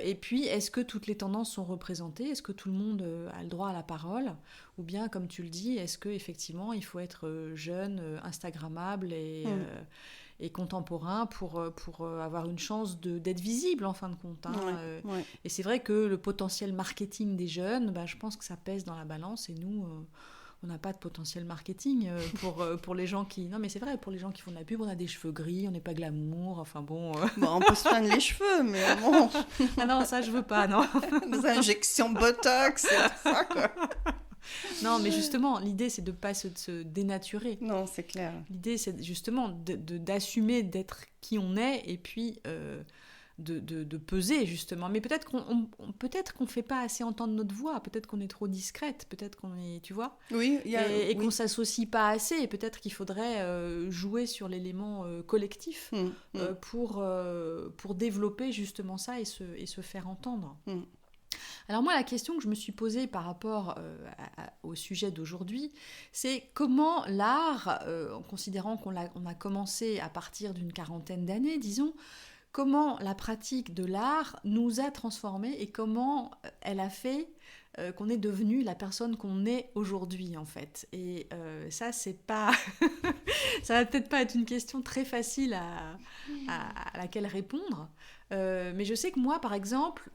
Et puis, est-ce que toutes les tendances sont représentées? Est-ce que tout le monde a le droit à la parole? Ou bien, comme tu le dis, est-ce qu'effectivement, il faut être jeune, instagrammable et contemporain pour avoir une chance d'être visible, en fin de compte, hein. Ouais. Et c'est vrai que le potentiel marketing des jeunes, je pense que ça pèse dans la balance, et nous... on n'a pas de potentiel marketing pour les gens qui... Non, mais c'est vrai, pour les gens qui font de la pub, on a des cheveux gris, on n'est pas glamour, enfin bon... Bon, on peut se peindre les cheveux, mais bon... Ah non, ça, je veux pas, non. Des injections Botox et tout ça, quoi. Non, mais justement, l'idée, c'est de ne pas se dénaturer. Non, c'est clair. L'idée, c'est justement d'assumer d'être qui on est, et puis... de peser, justement. Mais peut-être qu'on fait pas assez entendre notre voix, peut-être qu'on est trop discrète, peut-être qu'on est, tu vois, oui, et qu'on s'associe pas assez, et peut-être qu'il faudrait jouer sur l'élément collectif pour développer justement ça et se faire entendre. Alors moi, la question que je me suis posée par rapport au sujet d'aujourd'hui, c'est comment l'art, en considérant qu'on a commencé à partir d'une quarantaine d'années, disons, comment la pratique de l'art nous a transformés et comment elle a fait qu'on est devenu la personne qu'on est aujourd'hui, en fait. Et ça, c'est pas... ça va peut-être pas être une question très facile à laquelle répondre, mais je sais que moi, par exemple,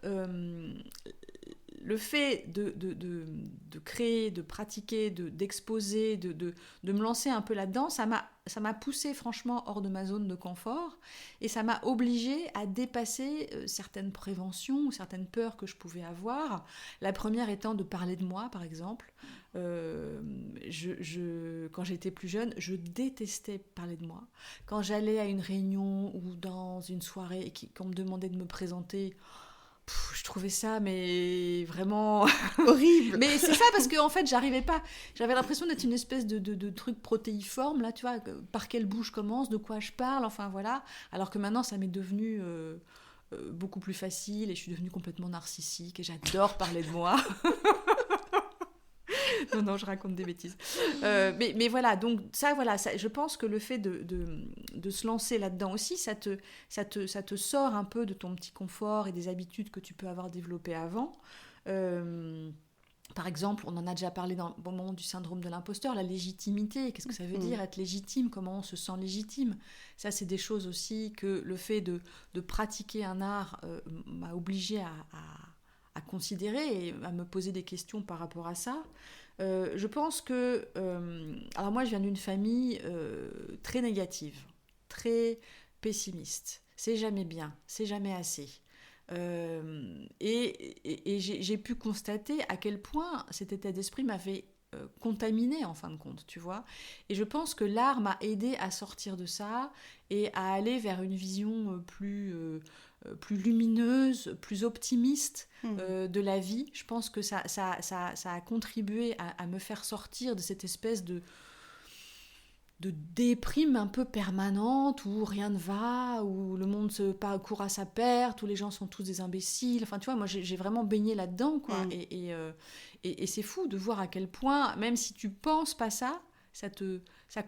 le fait de créer, de pratiquer, d'exposer, de me lancer un peu là-dedans, ça m'a poussée franchement hors de ma zone de confort, et ça m'a obligée à dépasser certaines préventions ou certaines peurs que je pouvais avoir. La première étant de parler de moi, par exemple. Quand j'étais plus jeune, je détestais parler de moi. Quand j'allais à une réunion ou dans une soirée et qu'on me demandait de me présenter... je trouvais ça, mais vraiment... horrible. Mais c'est ça, parce qu'en fait, j'arrivais pas. J'avais l'impression d'être une espèce de truc protéiforme, là, tu vois, par quel bout je commence, de quoi je parle, enfin voilà. Alors que maintenant, ça m'est devenu beaucoup plus facile, et je suis devenue complètement narcissique, et j'adore parler de moi. Non, je raconte des bêtises. Mais voilà, donc ça, je pense que le fait de se lancer là-dedans aussi, ça te sort un peu de ton petit confort et des habitudes que tu peux avoir développées avant. Par exemple, on en a déjà parlé au moment du syndrome de l'imposteur, la légitimité. Qu'est-ce que ça veut dire être légitime? Comment on se sent légitime? Ça, c'est des choses aussi que le fait de pratiquer un art m'a obligée à considérer et à me poser des questions par rapport à ça. Je pense que... alors moi, je viens d'une famille très négative, très pessimiste. C'est jamais bien, c'est jamais assez. Et j'ai pu constater à quel point cet état d'esprit m'avait contaminée, en fin de compte, tu vois. Et je pense que l'art m'a aidée à sortir de ça et à aller vers une vision plus lumineuse, plus optimiste de la vie. Je pense que ça a contribué à me faire sortir de cette espèce de déprime un peu permanente, où rien ne va, où le monde court à sa perte, où les gens sont tous des imbéciles. Enfin, tu vois, moi, j'ai vraiment baigné là-dedans, quoi. Et c'est fou de voir à quel point, même si tu penses pas ça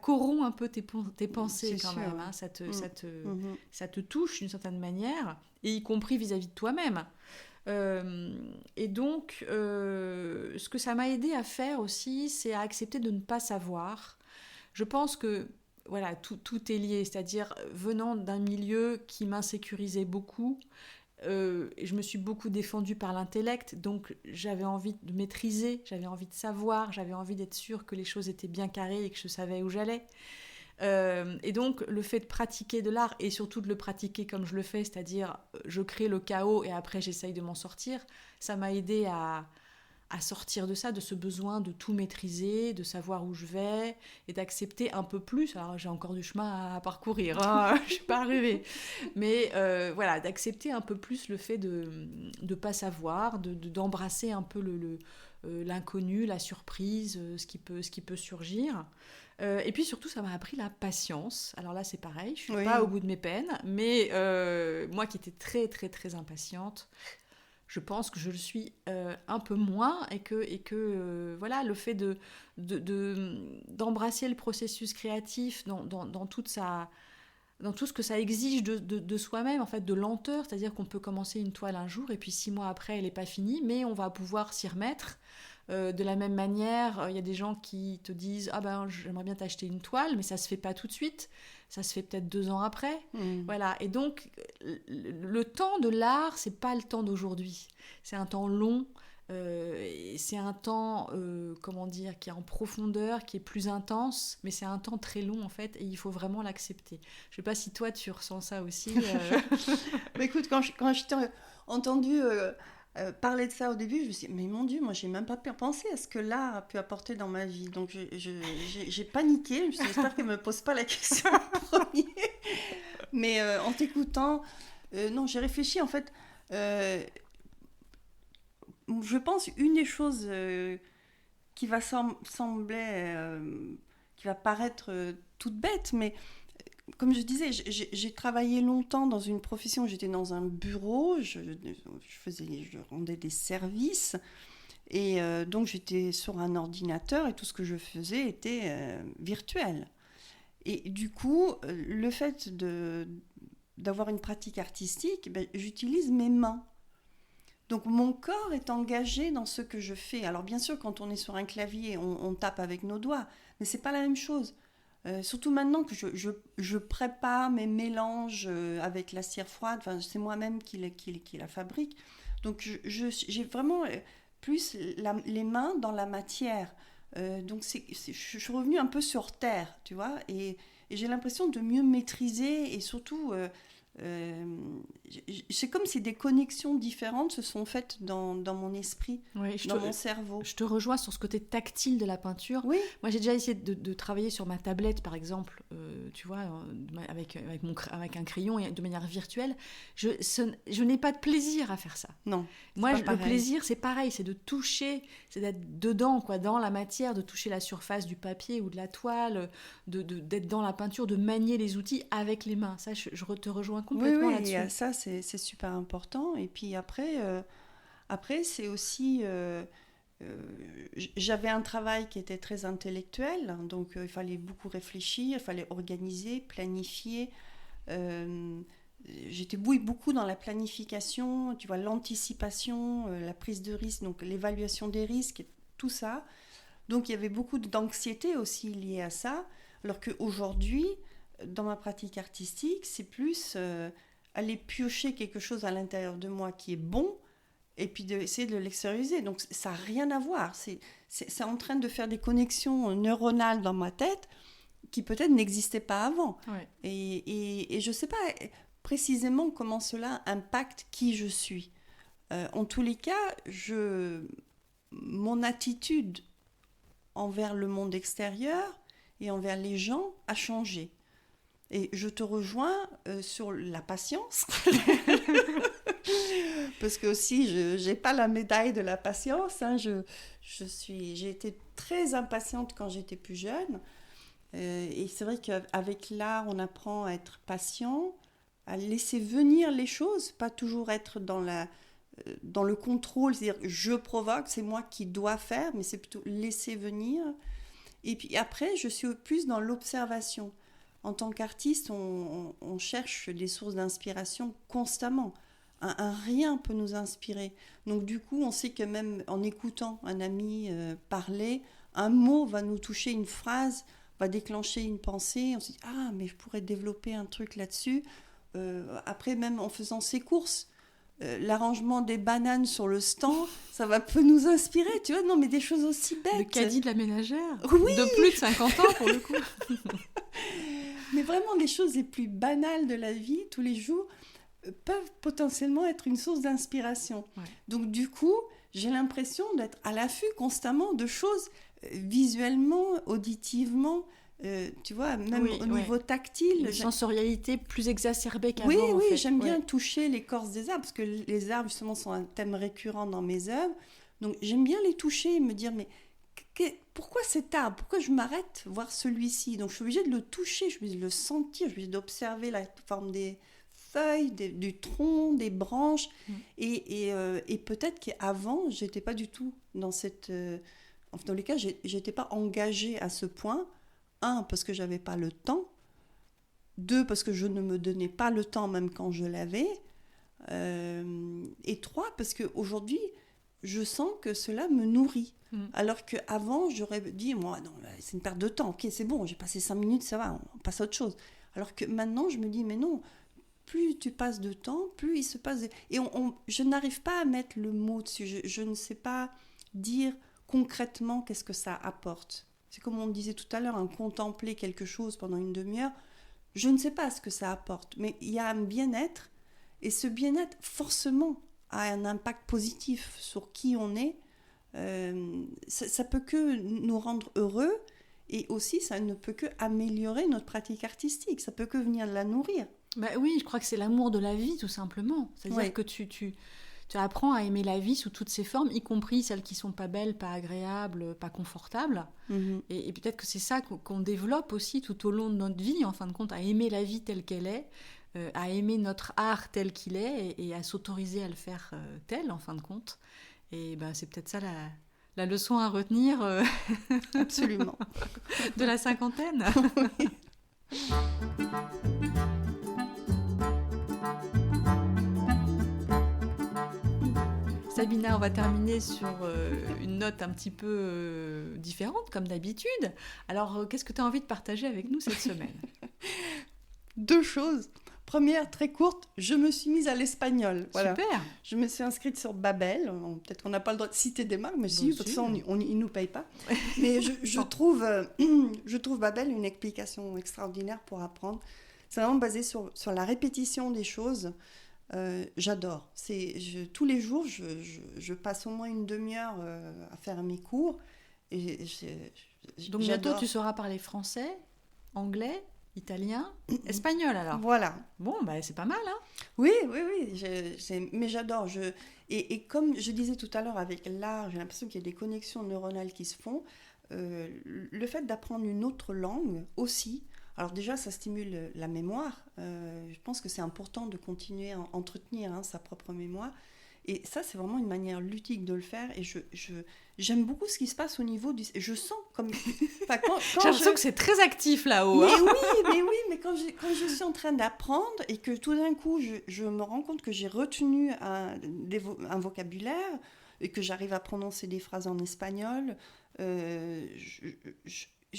corrompt un peu tes pensées, quand même. Hein. Ça te touche d'une certaine manière, et y compris vis-à-vis de toi-même. Et donc, ce que ça m'a aidé à faire aussi, c'est à accepter de ne pas savoir. Je pense que voilà, tout est lié, c'est-à-dire venant d'un milieu qui m'insécurisait beaucoup, je me suis beaucoup défendue par l'intellect, donc j'avais envie de maîtriser, j'avais envie de savoir, j'avais envie d'être sûre que les choses étaient bien carrées et que je savais où j'allais. Et donc le fait de pratiquer de l'art, et surtout de le pratiquer comme je le fais, c'est-à-dire je crée le chaos et après j'essaye de m'en sortir, ça m'a aidé à à sortir de ça, de ce besoin de tout maîtriser, de savoir où je vais et d'accepter un peu plus. Alors j'ai encore du chemin à parcourir, hein, je suis pas arrivée. Mais voilà, d'accepter un peu plus le fait de ne pas savoir, d'embrasser un peu l'inconnu, la surprise, ce qui peut surgir. Et puis surtout, ça m'a appris la patience. Alors là, c'est pareil, je suis pas au bout de mes peines, mais moi qui étais très, très, très impatiente, je pense que je le suis un peu moins et que voilà, le fait d'embrasser le processus créatif dans toute dans tout ce que ça exige de soi-même, en fait, de lenteur, c'est-à-dire qu'on peut commencer une toile un jour et puis 6 mois après, elle n'est pas finie, mais on va pouvoir s'y remettre. De la même manière, il y a des gens qui te disent « Ah ben, j'aimerais bien t'acheter une toile, mais ça se fait pas tout de suite, ça se fait peut-être 2 ans après. » Voilà. Et donc, le temps de l'art, c'est pas le temps d'aujourd'hui. C'est un temps long, c'est un temps, comment dire, qui est en profondeur, qui est plus intense, mais c'est un temps très long, en fait, et il faut vraiment l'accepter. Je sais pas si toi, tu ressens ça aussi. Mais écoute, quand je t'ai entendu... parler de ça au début, je me suis dit, mais mon Dieu, moi, j'ai même pas pensé à ce que l'art a pu apporter dans ma vie. Donc, j'ai paniqué. Je me suis dit, j'espère qu'elle me pose pas la question en premier. Mais en t'écoutant, non, j'ai réfléchi. En fait, je pense une des choses qui va sembler, qui va paraître toute bête, mais comme je disais, j'ai travaillé longtemps dans une profession, j'étais dans un bureau, je rendais des services, et donc j'étais sur un ordinateur, et tout ce que je faisais était virtuel. Et du coup, le fait d'avoir une pratique artistique, ben, j'utilise mes mains. Donc mon corps est engagé dans ce que je fais. Alors bien sûr, quand on est sur un clavier, on tape avec nos doigts, mais c'est pas la même chose. Surtout maintenant que je prépare mes mélanges avec la cire froide, enfin, c'est moi-même qui la fabrique. Donc j'ai vraiment plus les mains dans la matière. Donc je suis revenue un peu sur terre, tu vois, et j'ai l'impression de mieux maîtriser et surtout... c'est comme si des connexions différentes se sont faites dans mon esprit, dans mon cerveau. Je te rejoins sur ce côté tactile de la peinture. Oui. Moi, j'ai déjà essayé de travailler sur ma tablette, par exemple, tu vois, avec un crayon et de manière virtuelle. Je n'ai pas de plaisir à faire ça. Non. Moi, le plaisir, c'est pareil, c'est de toucher, c'est d'être dedans, quoi, dans la matière, de toucher la surface du papier ou de la toile, d'être dans la peinture, de manier les outils avec les mains. Ça, je te rejoins complètement là-dessus. Oui, ça, c'est super important. Et puis après c'est aussi... j'avais un travail qui était très intellectuel, donc il fallait beaucoup réfléchir, il fallait organiser, planifier. J'étais beaucoup dans la planification, tu vois, l'anticipation, la prise de risque, donc l'évaluation des risques, tout ça. Donc il y avait beaucoup d'anxiété aussi liée à ça, alors qu'aujourd'hui, dans ma pratique artistique, c'est plus aller piocher quelque chose à l'intérieur de moi qui est bon, et puis d'essayer de l'extérioriser. Donc ça n'a rien à voir. C'est en train de faire des connexions neuronales dans ma tête qui peut-être n'existaient pas avant. Ouais. Et je ne sais pas précisément comment cela impacte qui je suis. En tous les cas, mon attitude envers le monde extérieur et envers les gens a changé. Et je te rejoins sur la patience. Parce que aussi, je n'ai pas la médaille de la patience. Hein. J'ai été très impatiente quand j'étais plus jeune. Et c'est vrai qu'avec l'art, on apprend à être patient, à laisser venir les choses, pas toujours être dans le contrôle, c'est-à-dire je provoque, c'est moi qui dois faire, mais c'est plutôt laisser venir. Et puis après, je suis plus dans l'observation. En tant qu'artiste, on cherche des sources d'inspiration constamment. Un rien peut nous inspirer. Donc du coup, on sait que même en écoutant un ami parler, un mot va nous toucher, une phrase va déclencher une pensée. On se dit « Ah, mais je pourrais développer un truc là-dessus. » Après, même en faisant ses courses, l'arrangement des bananes sur le stand, ça peut nous inspirer, tu vois. Non, mais des choses aussi bêtes. Le caddie de la ménagère. Oui. De plus de 50 ans, pour le coup. Mais vraiment, les choses les plus banales de la vie, tous les jours, peuvent potentiellement être une source d'inspiration. Ouais. Donc du coup, j'ai l'impression d'être à l'affût constamment de choses visuellement, auditivement, tu vois, même au niveau tactile. Une sensorialité plus exacerbée qu'avant. Oui, en fait. j'aime bien toucher l'écorce des arbres, parce que les arbres, justement, sont un thème récurrent dans mes œuvres. Donc, j'aime bien les toucher et me dire, mais pourquoi cet arbre ? Pourquoi je m'arrête voir celui-ci ? Donc, je suis obligée de le toucher, je suis obligée de le sentir, je suis obligée d'observer la forme des feuilles, du tronc, des branches. Et peut-être qu'avant, je n'étais pas du tout dans cette... dans les cas, je n'étais pas engagée à ce point. 1, parce que je n'avais pas le temps. 2, parce que je ne me donnais pas le temps même quand je l'avais. Et 3, parce qu'aujourd'hui, je sens que cela me nourrit. Alors qu'avant, j'aurais dit, moi, non, c'est une perte de temps. Ok, c'est bon, j'ai passé 5 minutes, ça va, on passe à autre chose. Alors que maintenant, je me dis, mais non, plus tu passes de temps, plus il se passe... Et je n'arrive pas à mettre le mot dessus. Je ne sais pas dire concrètement qu'est-ce que ça apporte. C'est comme on disait tout à l'heure, contempler quelque chose pendant une demi-heure. Je ne sais pas ce que ça apporte, mais il y a un bien-être, et ce bien-être, forcément, a un impact positif sur qui on est. Ça peut que nous rendre heureux, et aussi, ça ne peut que améliorer notre pratique artistique, ça peut que venir la nourrir. Bah oui, je crois que c'est l'amour de la vie, tout simplement. C'est-à-dire que tu apprends à aimer la vie sous toutes ses formes, y compris celles qui sont pas belles, pas agréables, pas confortables. Et peut-être que c'est ça qu'on développe aussi tout au long de notre vie, en fin de compte, à aimer la vie telle qu'elle est, à aimer notre art tel qu'il est, et à s'autoriser à le faire tel, en fin de compte. Et c'est peut-être ça la leçon à retenir Absolument. de la cinquantaine. Oui. Sabina, on va terminer sur une note un petit peu différente, comme d'habitude. Alors, qu'est-ce que tu as envie de partager avec nous cette semaine ? 2 choses. Première, très courte, je me suis mise à l'espagnol. Voilà. Super. Je me suis inscrite sur Babel. Peut-être qu'on n'a pas le droit de citer des marques, mais si, de toute façon, ils ne nous payent pas. Mais je trouve Babel une explication extraordinaire pour apprendre. C'est vraiment basé sur la répétition des choses. J'adore. Tous les jours, je passe au moins une demi-heure à faire mes cours. Donc bientôt, tu sauras parler français, anglais, italien, espagnol alors. Voilà. Bon, c'est pas mal, hein ? Oui. Mais j'adore. Et comme je disais tout à l'heure avec l'art, j'ai l'impression qu'il y a des connexions neuronales qui se font. Le fait d'apprendre une autre langue aussi, alors déjà, ça stimule la mémoire. Je pense que c'est important de continuer à entretenir sa propre mémoire. Et ça, c'est vraiment une manière ludique de le faire. Et j'aime beaucoup ce qui se passe au niveau du... Je sens comme... Enfin, j'ai l'impression que c'est très actif là-haut. Mais quand je suis en train d'apprendre et que tout d'un coup, je me rends compte que j'ai retenu un vocabulaire et que j'arrive à prononcer des phrases en espagnol, je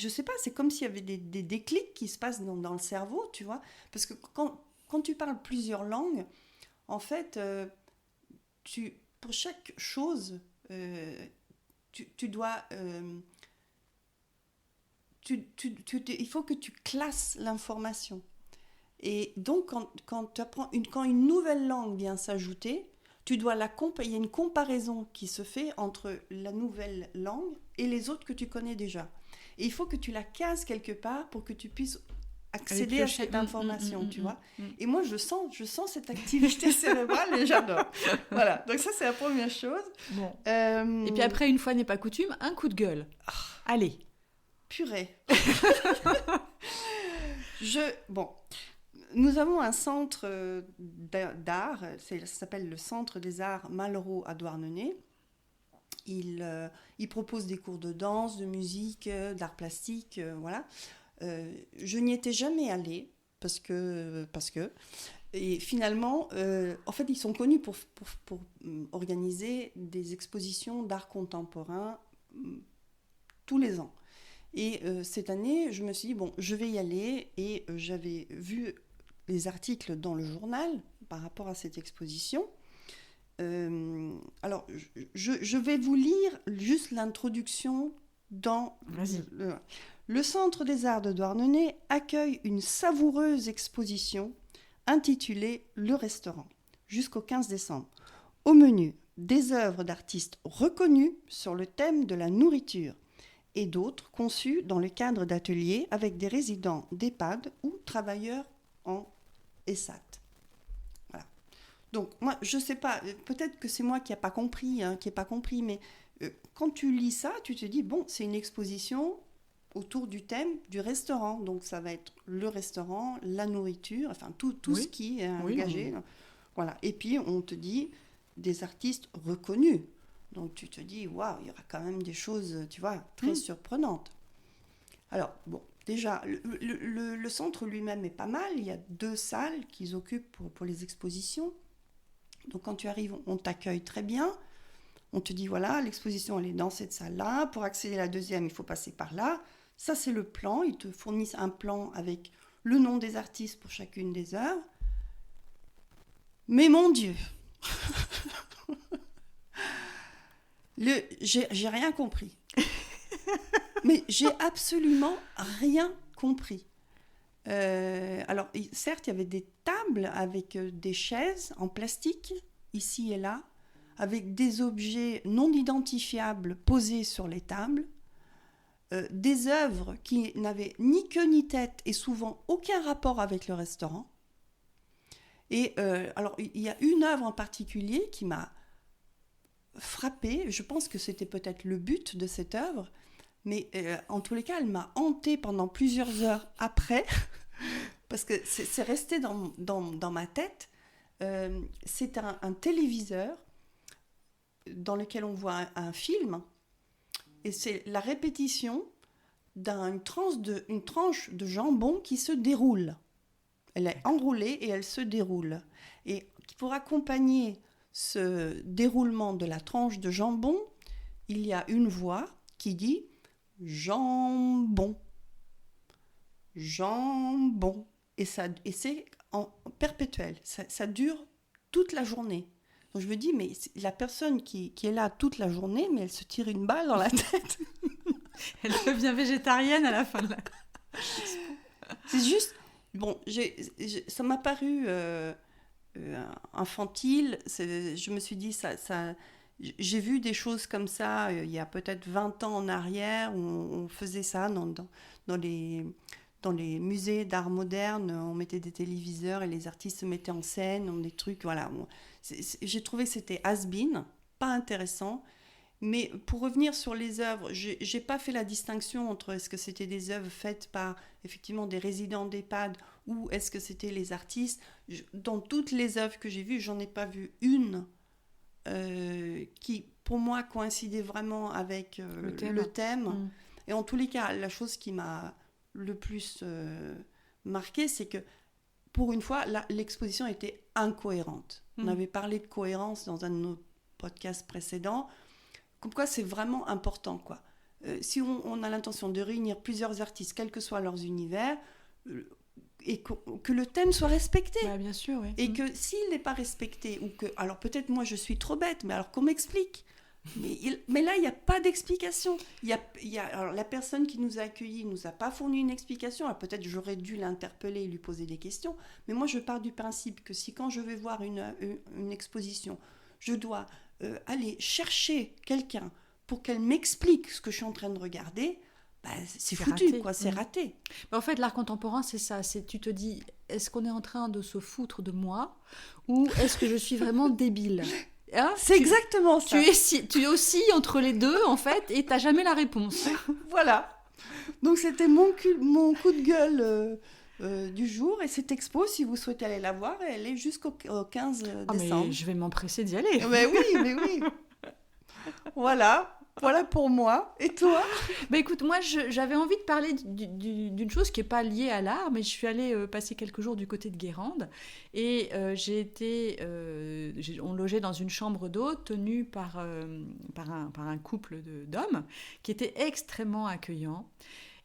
sais pas, c'est comme s'il y avait des déclics qui se passent dans le cerveau, tu vois. Parce que quand tu parles plusieurs langues, en fait... pour chaque chose, tu dois... il faut que tu classes l'information. Et donc, quand une nouvelle langue vient s'ajouter, il y a une comparaison qui se fait entre la nouvelle langue et les autres que tu connais déjà. Et il faut que tu la cases quelque part pour que tu puisses accéder à cette information, tu vois. Et moi, je sens cette activité cérébrale et j'adore. Voilà, donc ça, c'est la première chose. Bon. Et puis après, une fois n'est pas coutume, un coup de gueule. Allez. Purée. Nous avons un centre d'art, ça s'appelle le Centre des Arts Malraux à Douarnenez. Il propose des cours de danse, de musique, d'art plastique, voilà. Je n'y étais jamais allée parce que et finalement en fait ils sont connus pour organiser des expositions d'art contemporain tous les ans et cette année je me suis dit je vais y aller et j'avais vu les articles dans le journal par rapport à cette exposition. Alors je vais vous lire juste l'introduction dans le Centre des Arts de Douarnenez accueille une savoureuse exposition intitulée « Le restaurant » jusqu'au 15 décembre. Au menu, des œuvres d'artistes reconnus sur le thème de la nourriture et d'autres conçues dans le cadre d'ateliers avec des résidents d'EHPAD ou travailleurs en ESAT. Voilà. Donc, moi, je ne sais pas, peut-être que c'est moi qui n'ai pas compris, mais quand tu lis ça, tu te dis, bon, c'est une exposition autour du thème du restaurant. Donc, ça va être le restaurant, la nourriture, enfin, tout ce qui est engagé. Oui. Voilà. Et puis, on te dit des artistes reconnus. Donc, tu te dis, waouh, il y aura quand même des choses, tu vois, très surprenantes. Alors, bon, déjà, le centre lui-même est pas mal. Il y a 2 salles qu'ils occupent pour les expositions. Donc, quand tu arrives, on t'accueille très bien. On te dit, voilà, l'exposition, elle est dans cette salle-là. Pour accéder à la deuxième, il faut passer par là. Ça, c'est le plan. Ils te fournissent un plan avec le nom des artistes pour chacune des œuvres. Mais mon Dieu, j'ai rien compris. Mais j'ai absolument rien compris. Alors, certes, il y avait des tables avec des chaises en plastique, ici et là, avec des objets non identifiables posés sur les tables, des œuvres qui n'avaient ni queue ni tête et souvent aucun rapport avec le restaurant. Et alors, il y a une œuvre en particulier qui m'a frappée. Je pense que c'était peut-être le but de cette œuvre, mais en tous les cas, elle m'a hantée pendant plusieurs heures après, parce que c'est resté dans ma tête. C'est un téléviseur dans lequel on voit un film, et c'est la répétition d'une tranche de jambon qui se déroule. Elle est enroulée et elle se déroule. Et pour accompagner ce déroulement de la tranche de jambon, il y a une voix qui dit « jambon, jambon ». Et c'est en perpétuel. Ça dure toute la journée. Donc je me dis, mais la personne qui est là toute la journée, mais elle se tire une balle dans la tête. Elle devient végétarienne à la fin de la... C'est juste... Bon, ça m'a paru infantile. Je me suis dit, j'ai vu des choses comme ça il y a peut-être 20 ans en arrière, où on faisait ça dans les musées d'art moderne. On mettait des téléviseurs et les artistes se mettaient en scène, des trucs, voilà. J'ai trouvé que c'était has-been, pas intéressant. Mais pour revenir sur les œuvres, j'ai pas fait la distinction entre est-ce que c'était des œuvres faites par effectivement des résidents d'EHPAD ou est-ce que c'était les artistes. Dans toutes les œuvres que j'ai vues, j'en ai pas vu une qui, pour moi, coïncidait vraiment avec le thème. Et en tous les cas, la chose qui m'a le plus marquée, c'est que pour une fois, l'exposition était incohérente. On avait parlé de cohérence dans un de nos podcasts précédents. Comme quoi, c'est vraiment important, quoi. Si on a l'intention de réunir plusieurs artistes, quel que soit leurs univers, et que le thème soit respecté. Ouais, bien sûr, oui. Et que s'il n'est pas respecté, ou que... Alors peut-être moi je suis trop bête, mais alors qu'on m'explique. Mais là, il n'y a pas d'explication. Alors, la personne qui nous a accueillis ne nous a pas fourni une explication. Alors peut-être j'aurais dû l'interpeller et lui poser des questions. Mais moi, je pars du principe que si quand je vais voir une exposition, je dois aller chercher quelqu'un pour qu'elle m'explique ce que je suis en train de regarder, c'est foutu, raté. Quoi, c'est raté. En fait, l'art contemporain, c'est ça. Tu te dis, est-ce qu'on est en train de se foutre de moi ou est-ce que je suis vraiment débile ? Hein, c'est exactement ça. Tu oscilles entre les deux, en fait, et tu n'as jamais la réponse. Voilà. Donc, c'était mon coup de gueule du jour. Et cette expo, si vous souhaitez aller la voir, elle est jusqu'au 15 décembre. Mais je vais m'empresser d'y aller. Mais oui. Voilà pour moi. Et toi ? Écoute, moi, j'avais envie de parler d'une chose qui n'est pas liée à l'art, mais je suis allée passer quelques jours du côté de Guérande et on logeait dans une chambre d'hôte tenue par un couple d'hommes qui était extrêmement accueillant.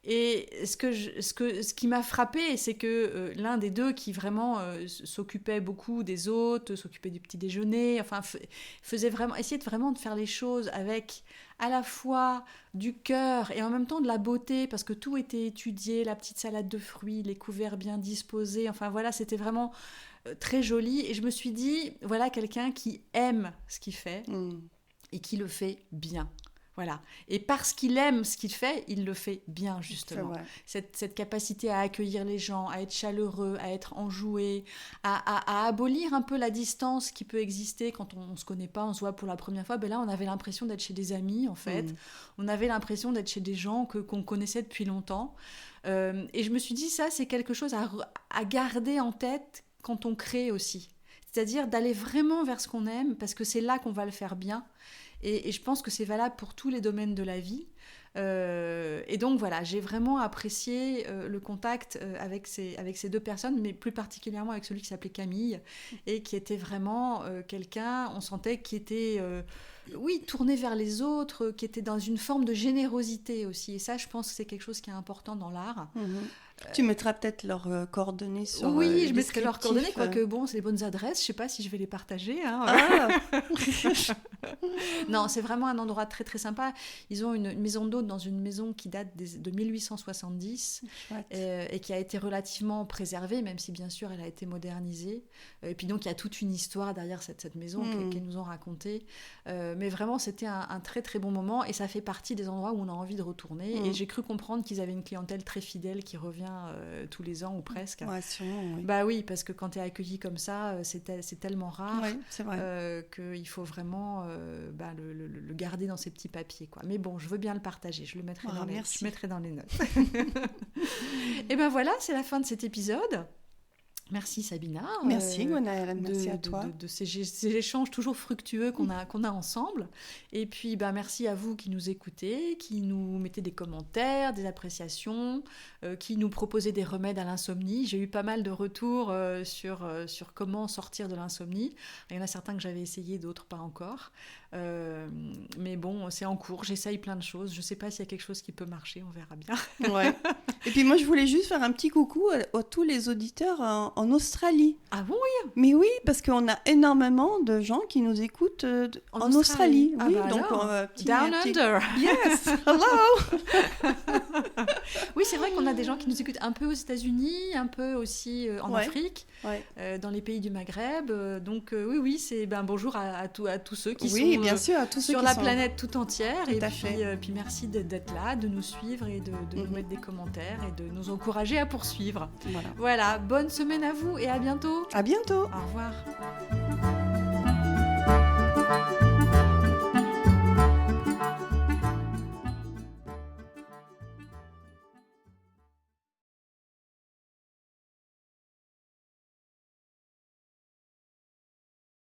Et ce qui m'a frappée, c'est que l'un des deux qui vraiment s'occupait beaucoup des hôtes, s'occupait du petit déjeuner, enfin essayait vraiment de faire les choses avec à la fois du cœur et en même temps de la beauté, parce que tout était étudié, la petite salade de fruits, les couverts bien disposés, enfin voilà, c'était vraiment très joli. Et je me suis dit, voilà quelqu'un qui aime ce qu'il fait et qui le fait bien. Voilà. Et parce qu'il aime ce qu'il fait, il le fait bien, justement. Cette capacité à accueillir les gens, à être chaleureux, à être enjoué, à abolir un peu la distance qui peut exister quand on ne se connaît pas, on se voit pour la première fois. Ben là, on avait l'impression d'être chez des amis, en fait. On avait l'impression d'être chez des gens qu'on connaissait depuis longtemps. Et je me suis dit, ça, c'est quelque chose à garder en tête quand on crée aussi. C'est-à-dire d'aller vraiment vers ce qu'on aime, parce que c'est là qu'on va le faire bien. Et je pense que c'est valable pour tous les domaines de la vie. Et donc voilà, j'ai vraiment apprécié le contact avec ces deux personnes, mais plus particulièrement avec celui qui s'appelait Camille, et qui était vraiment quelqu'un, on sentait, qui était tourné vers les autres, qui était dans une forme de générosité aussi. Et ça, je pense que c'est quelque chose qui est important dans l'art. Tu mettras peut-être leurs coordonnées sur Oui, je mettrai leurs coordonnées, quoique bon, c'est les bonnes adresses. Je ne sais pas si je vais les partager. Hein. Non, c'est vraiment un endroit très très sympa. Ils ont une maison d'hôte dans une maison qui date de 1870 et qui a été relativement préservée, même si bien sûr elle a été modernisée. Et puis donc il y a toute une histoire derrière cette maison qu'ils nous ont racontée. Mais vraiment, c'était un très très bon moment et ça fait partie des endroits où on a envie de retourner. Et j'ai cru comprendre qu'ils avaient une clientèle très fidèle qui revient tous les ans ou presque. Ouais, sûrement, oui. Bah oui, parce que quand tu es accueilli comme ça, c'est tellement rare qu'il faut vraiment le garder dans ses petits papiers, quoi. Mais bon, je veux bien le partager, je le mettrai, je mettrai dans les notes. Et ben voilà, c'est la fin de cet épisode. Merci Sabina. Merci Gwenaëlle, merci à toi. De ces échanges toujours fructueux qu'on a ensemble. Et puis merci à vous qui nous écoutez, qui nous mettez des commentaires, des appréciations, qui nous proposez des remèdes à l'insomnie. J'ai eu pas mal de retours sur comment sortir de l'insomnie. Il y en a certains que j'avais essayé, d'autres pas encore. Mais bon, c'est en cours, j'essaye plein de choses. Je ne sais pas s'il y a quelque chose qui peut marcher, on verra bien. Ouais. Et puis moi, je voulais juste faire un petit coucou à tous les auditeurs en Australie. Ah bon, oui. Mais oui, parce qu'on a énormément de gens qui nous écoutent en Australie. Ah oui, bah donc Down Under. Yes, hello. Oui, c'est vrai qu'on a des gens qui nous écoutent un peu aux États-Unis, un peu aussi en Afrique, dans les pays du Maghreb. Donc oui, c'est bonjour à tous ceux qui sont bien sûr, à tous ceux sur qui la sont... planète tout entière. Tout Et puis merci d'être là, de nous suivre et de nous mettre des commentaires et de nous encourager à poursuivre. Voilà, bonne semaine à vous et à bientôt. À bientôt. Au revoir.